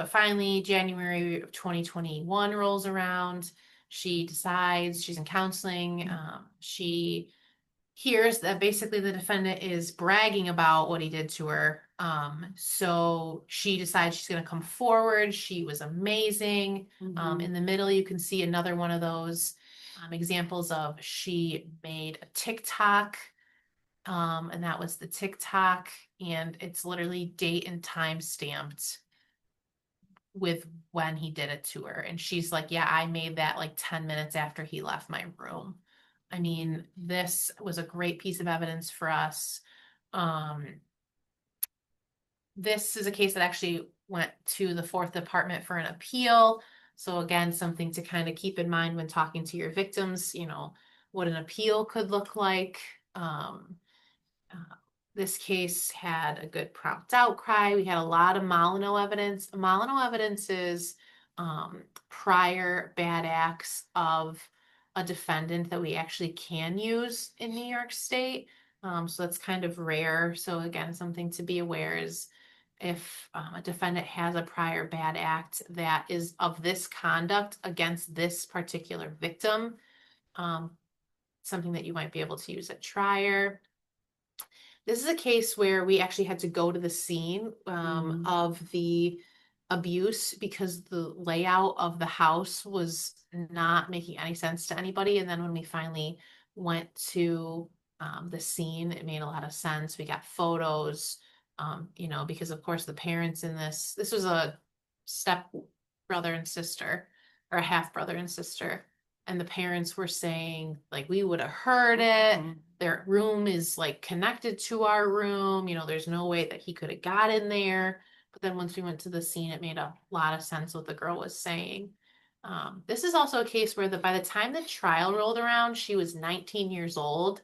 S2: finally, January of 2021 rolls around. She decides she's in counseling. She hears that basically the defendant is bragging about what he did to her. So she decides she's going to come forward. She was amazing. In the middle, you can see another one of those examples of she made a TikTok, and that was the TikTok, and it's literally date and time stamped with when he did it to her. And she's like, yeah, I made that like 10 minutes after he left my room. I mean, this was a great piece of evidence for us. Um, this is a case that actually went to the fourth department for an appeal. So again, something to kind of keep in mind when talking to your victims, you know, what an appeal could look like. Uh, this case had a good prompt outcry. We had a lot of Molyneux evidence. Molyneux evidence is prior bad acts of a defendant that we actually can use in New York State. So that's kind of rare. So again, something to be aware is if a defendant has a prior bad act that is of this conduct against this particular victim, um, something that you might be able to use at trial. This is a case where we actually had to go to the scene of the abuse because the layout of the house was not making any sense to anybody. And then when we finally went to the scene, it made a lot of sense. We got photos, you know, because of course the parents in this was a step brother and sister or a half brother and sister. And the parents were saying, like, we would have heard it. Their room is like connected to our room. You know, there's no way that he could have got in there. But then once we went to the scene, it made a lot of sense what the girl was saying. This is also a case where by the time the trial rolled around, she was 19 years old.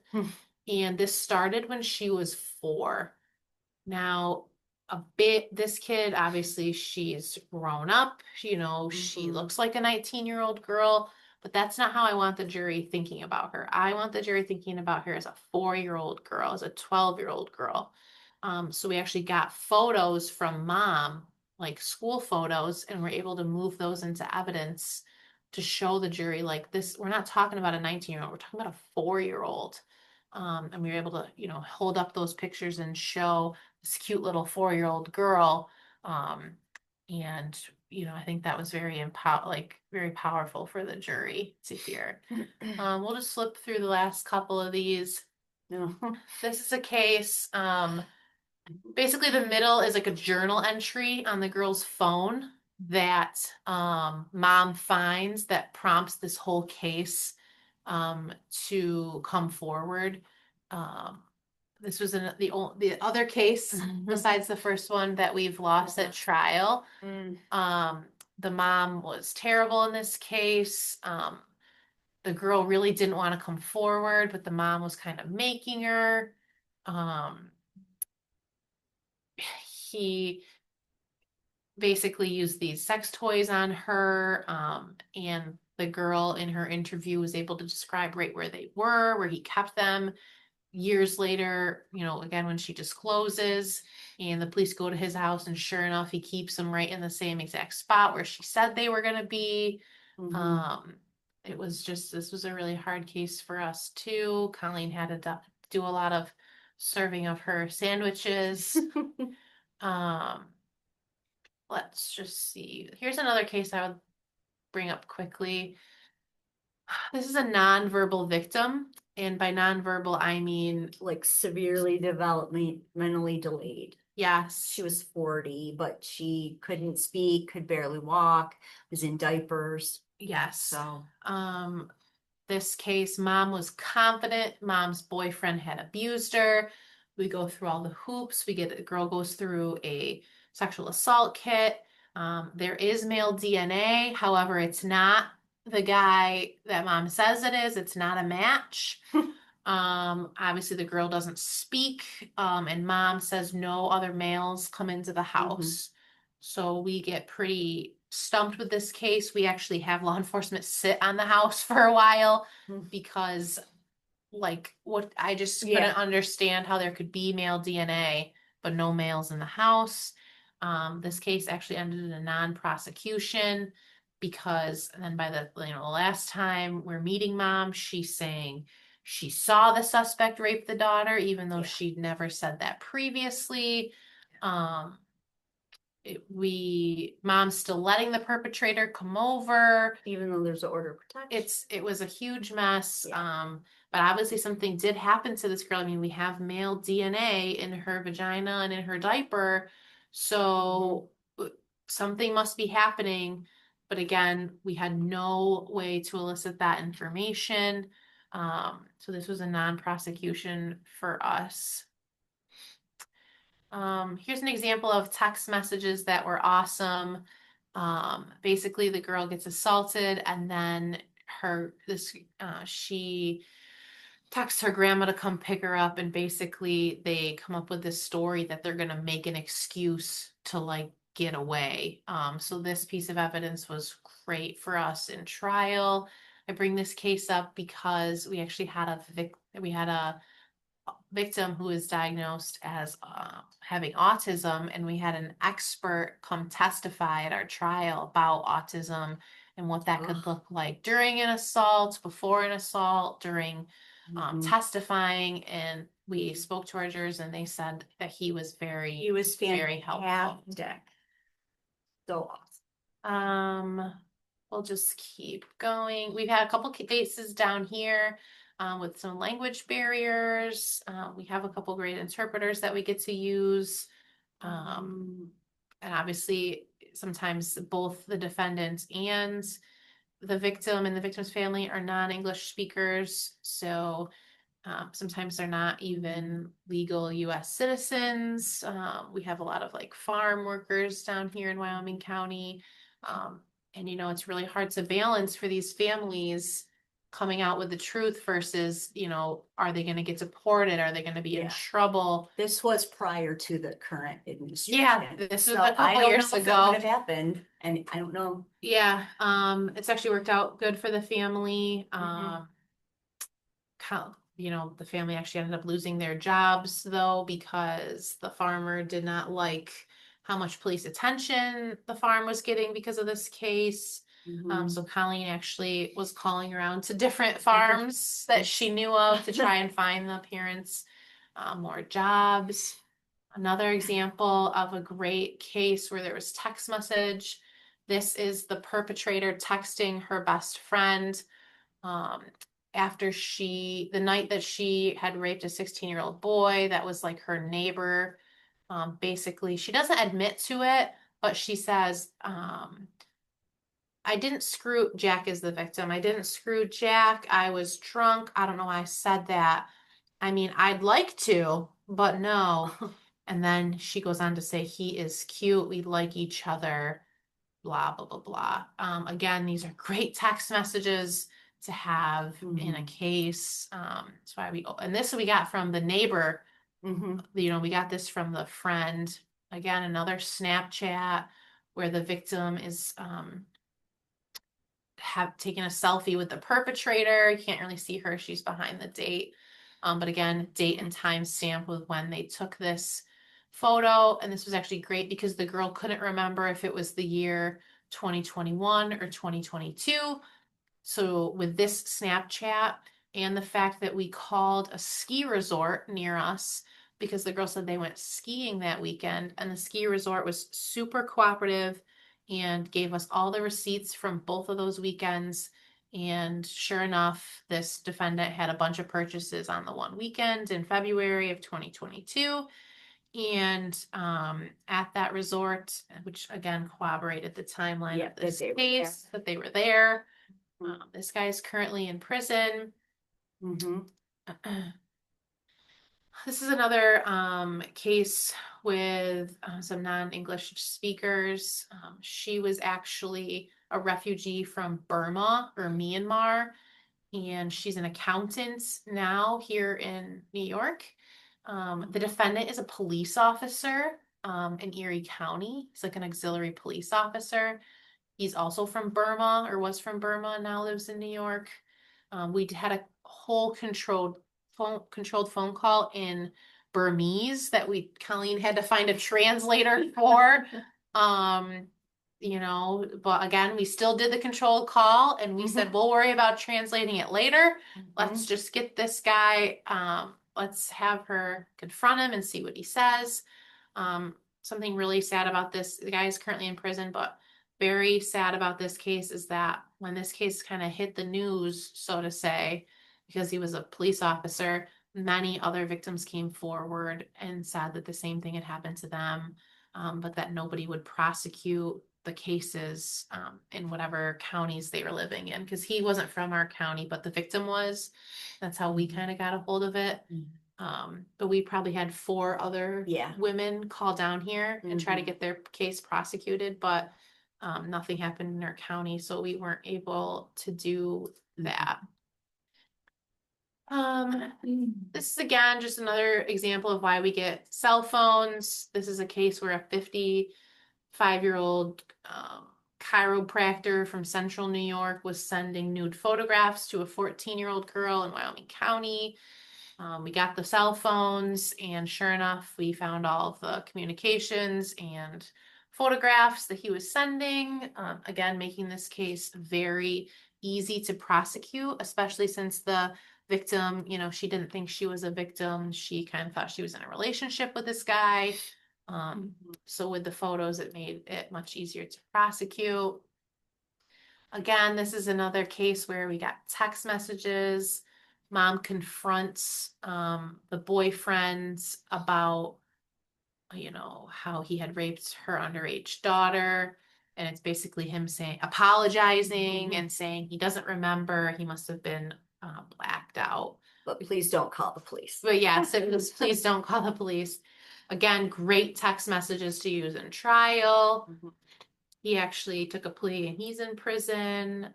S2: And this started when she was 4. Now, this kid, obviously, she's grown up, you know, she looks like a 19-year-old girl, but that's not how I want the jury thinking about her. I want the jury thinking about her as a 4-year-old girl, as a 12-year-old girl. So we actually got photos from mom, like school photos, and we're able to move those into evidence to show the jury, like, this, we're not talking about a 19-year-old, we're talking about a 4-year-old. And we were able to, you know, hold up those pictures and show this cute little 4-year-old girl. And you know, I think that was very powerful for the jury to hear. We'll just flip through the last couple of these. This is a case. Basically the middle is like a journal entry on the girl's phone that mom finds that prompts this whole case to come forward. This was the other case besides the first one that we've lost at trial. The mom was terrible in this case. The girl really didn't want to come forward, but the mom was kind of making her. He basically used these sex toys on her, and the girl in her interview was able to describe right where they were, where he kept them. Years later, you know, again, when she discloses and the police go to his house, and sure enough, he keeps them right in the same exact spot where she said they were going to be. This was a really hard case for us too. Colleen had to do a lot of serving of her sandwiches. Let's just see. Here's another case I would bring up quickly. This is a nonverbal victim. And by nonverbal, I mean
S3: like severely developmentally delayed.
S2: Yes.
S3: She was 40, but she couldn't speak, could barely walk, was in diapers.
S2: Yes.
S3: So,
S2: this case, mom was confident. Mom's boyfriend had abused her. We go through all the hoops. The girl goes through a sexual assault kit. There is male DNA. However, it's not the guy that mom says it is. It's not a match. Obviously the girl doesn't speak, and mom says no other males come into the house. So we get pretty stumped with this case. We actually have law enforcement sit on the house for a while because I just couldn't understand how there could be male DNA, but no males in the house. This case actually ended in a non-prosecution because then by the last time we're meeting mom, she's saying she saw the suspect rape the daughter, even though she'd never said that previously. Mom's still letting the perpetrator come over,
S3: even though there's an order of protection.
S2: It was a huge mess. But obviously something did happen to this girl. I mean, we have male DNA in her vagina and in her diaper. So something must be happening. But again, we had no way to elicit that information. So this was a non-prosecution for us. Here's an example of text messages that were awesome. Basically, the girl gets assaulted, and then she texts her grandma to come pick her up, and basically they come up with this story that they're gonna make an excuse to like get away. So this piece of evidence was great for us in trial. I bring this case up because we actually had a victim who was diagnosed as having autism, and we had an expert come testify at our trial about autism and what that could look like during an assault, before an assault, during testifying. And we spoke to our jurors, and they said that he was very very helpful.
S3: So
S2: awesome. We'll just keep going. We've had a couple cases down here with some language barriers. We have a couple great interpreters that we get to use. And obviously, sometimes both the defendant and the victim and the victim's family are non-English speakers. So sometimes they're not even legal US citizens. We have a lot of like farm workers down here in Wyoming County. And you know, it's really hard to balance for these families coming out with the truth versus, you know, are they going to get deported? Are they going to be in trouble?
S3: This was prior to the current administration.
S2: Yeah, this was
S3: So
S2: a couple years
S3: I don't know if
S2: ago.
S3: it would have happened, and I don't know.
S2: Yeah, it's actually worked out good for the family. You know, the family actually ended up losing their jobs though, because the farmer did not like how much police attention the farm was getting because of this case. So Colleen actually was calling around to different farms that she knew of to try and find the parents more jobs. Another example of a great case where there was text message. This is the perpetrator texting her best friend um, after the night that she had raped a 16-year-old boy that was like her neighbor. Basically, she doesn't admit to it, but she says, I didn't screw Jack is the victim. I didn't screw Jack. I was drunk. I don't know why I said that. I mean, I'd like to, but no. And then she goes on to say, he is cute. We like each other, blah, blah, blah, blah. Again, these are great text messages to have in a case. That's why and this we got from the neighbor. You know, we got this from the friend. Again, another Snapchat where the victim is have taken a selfie with the perpetrator. You can't really see her. She's behind the date. But again, date and time stamp with when they took this photo. And this was actually great because the girl couldn't remember if it was the year 2021 or 2022. So with this Snapchat and the fact that we called a ski resort near us because the girl said they went skiing that weekend, and the ski resort was super cooperative and gave us all the receipts from both of those weekends. And sure enough, this defendant had a bunch of purchases on the one weekend in February of 2022. And at that resort, which again corroborated the timeline of this case, that they were there. This guy is currently in prison. This is another case with some non-English speakers. She was actually a refugee from Burma or Myanmar, and she's an accountant now here in New York. The defendant is a police officer in Erie County. He's like an auxiliary police officer. He's also from Burma, or was from Burma, and now lives in New York. We had a whole controlled phone call in Burmese that Colleen had to find a translator for. You know, but again, we still did the controlled call, and we said we'll worry about translating it later. Let's just get this guy. Let's have her confront him and see what he says. Something really sad about this. The guy is currently in prison, but very sad about this case is that when this case kind of hit the news, so to say, because he was a police officer, many other victims came forward and said that the same thing had happened to them. but that nobody would prosecute the cases in whatever counties they were living in, because he wasn't from our county, but the victim was. That's how we kind of got a hold of it. But we probably had 4 other women call down here and try to get their case prosecuted, but nothing happened in our county, so we weren't able to do that. This is again just another example of why we get cell phones. This is a case where a 55-year-old chiropractor from central New York was sending nude photographs to a 14-year-old girl in Wyoming County. We got the cell phones, and sure enough, we found all of the communications and photographs that he was sending. Again, making this case very easy to prosecute, especially since the victim, she didn't think she was a victim. She kind of thought she was in a relationship with this guy. So with the photos, it made it much easier to prosecute. Again, this is another case where we got text messages. Mom confronts the boyfriend about, how he had raped her underage daughter. And it's basically him apologizing and saying he doesn't remember. He must have been blacked out.
S3: But please don't call the police.
S2: But yes, it was please don't call the police. Again, great text messages to use in trial. He actually took a plea and he's in prison.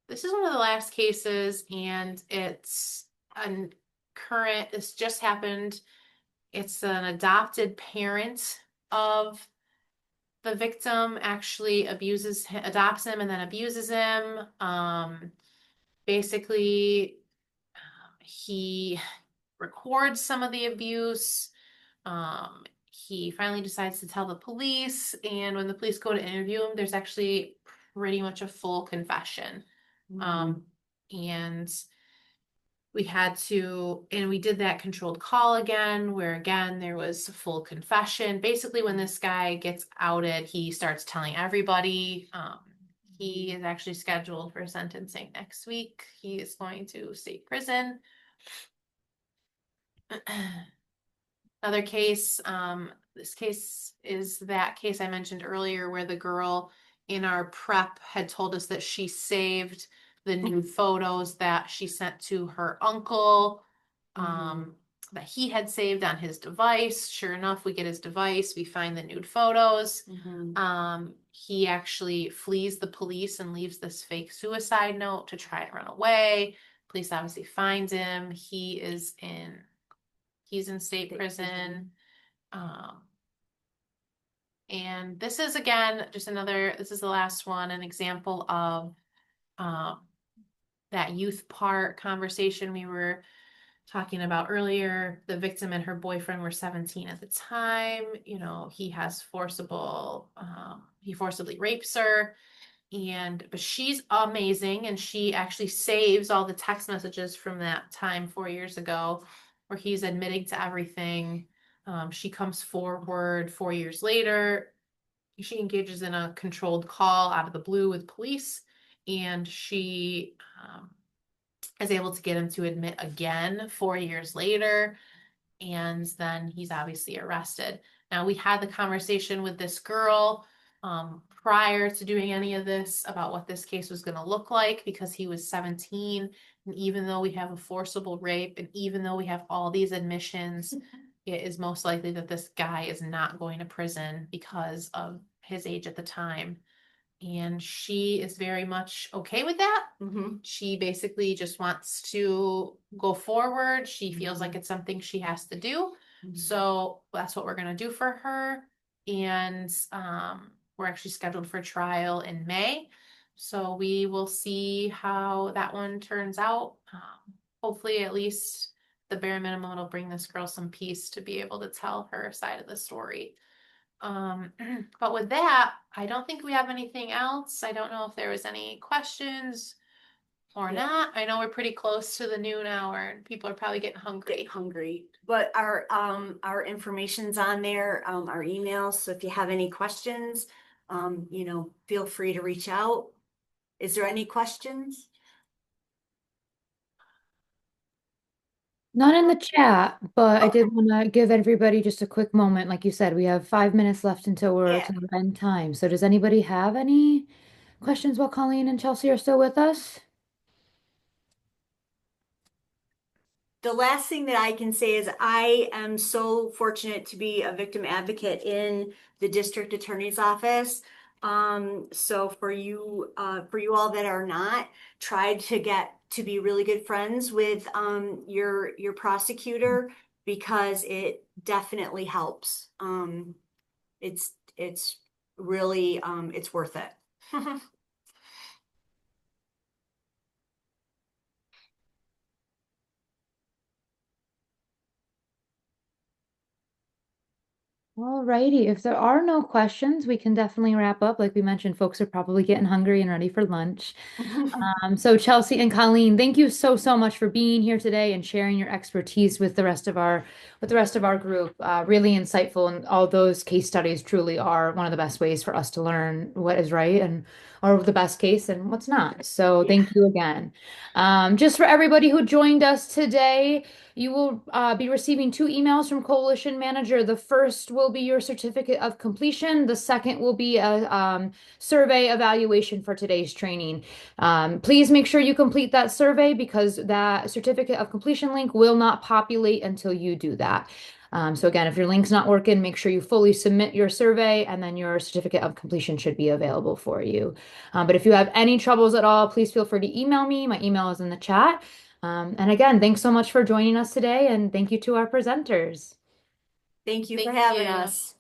S2: This is one of the last cases, and it's this just happened. It's an adopted parent of the victim actually adopts him and then abuses him. Basically, he records some of the abuse. He finally decides to tell the police, and when the police go to interview him, there's actually pretty much a full confession. And we did that controlled call again, where again, there was a full confession. Basically, when this guy gets outed, he starts telling everybody. He is actually scheduled for sentencing next week. He is going to state prison. Another case, this case is that case I mentioned earlier where the girl in our prep had told us that she saved the nude photos that she sent to her uncle, that he had saved on his device. Sure enough, we get his device, we find the nude photos. He actually flees the police and leaves this fake suicide note to try and run away. Police obviously finds him. He's in state prison. And this is again, this is the last one, an example of that youth part conversation we were talking about earlier. The victim and her boyfriend were 17 at the time. He forcibly rapes her. But she's amazing, and she actually saves all the text messages from that time 4 years ago where he's admitting to everything. She comes forward 4 years later. She engages in a controlled call out of the blue with police, and she is able to get him to admit again 4 years later, and then he's obviously arrested. Now, we had the conversation with this girl prior to doing any of this about what this case was going to look like, because he was 17, and even though we have a forcible rape, and even though we have all these admissions, it is most likely that this guy is not going to prison because of his age at the time. And she is very much okay with that. She basically just wants to go forward. She feels like it's something she has to do. So that's what we're going to do for her. And we're actually scheduled for trial in May. So we will see how that one turns out. Hopefully, at least the bare minimum, it'll bring this girl some peace to be able to tell her side of the story. But with that, I don't think we have anything else. I don't know if there was any questions or not. I know we're pretty close to the noon hour and people are probably getting hungry.
S3: But our information's on there, our emails. So if you have any questions, feel free to reach out. Is there any questions?
S1: Not in the chat, but I
S3: Okay.
S1: did want to give everybody just a quick moment. Like you said, we have 5 minutes left until we're
S3: Yeah.
S1: to the end time. So does anybody have any questions while Colleen and Chelsea are still with us?
S3: The last thing that I can say is I am so fortunate to be a victim advocate in the district attorney's office. So for you all that are not, try to get to be really good friends with your prosecutor because it definitely helps. It's really it's worth it.
S1: Alrighty, if there are no questions, we can definitely wrap up. Like we mentioned, folks are probably getting hungry and ready for lunch. So Chelsea and Colleen, thank you so, so much for being here today and sharing your expertise with the rest of our group. Really insightful, and all those case studies truly are one of the best ways for us to learn what is right and or the best case and what's not. So
S3: Yeah.
S1: thank you again. Just for everybody who joined us today, you will be receiving two emails from Coalition Manager. The first will be your certificate of completion. The second will be a survey evaluation for today's training. Please make sure you complete that survey because that certificate of completion link will not populate until you do that. So again, if your link's not working, make sure you fully submit your survey and then your certificate of completion should be available for you. But if you have any troubles at all, please feel free to email me. My email is in the chat. And again, thanks so much for joining us today, and thank you to our presenters.
S3: Thank you for
S2: Thank
S3: having
S2: you.
S3: us.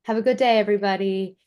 S1: Have a good day, everybody.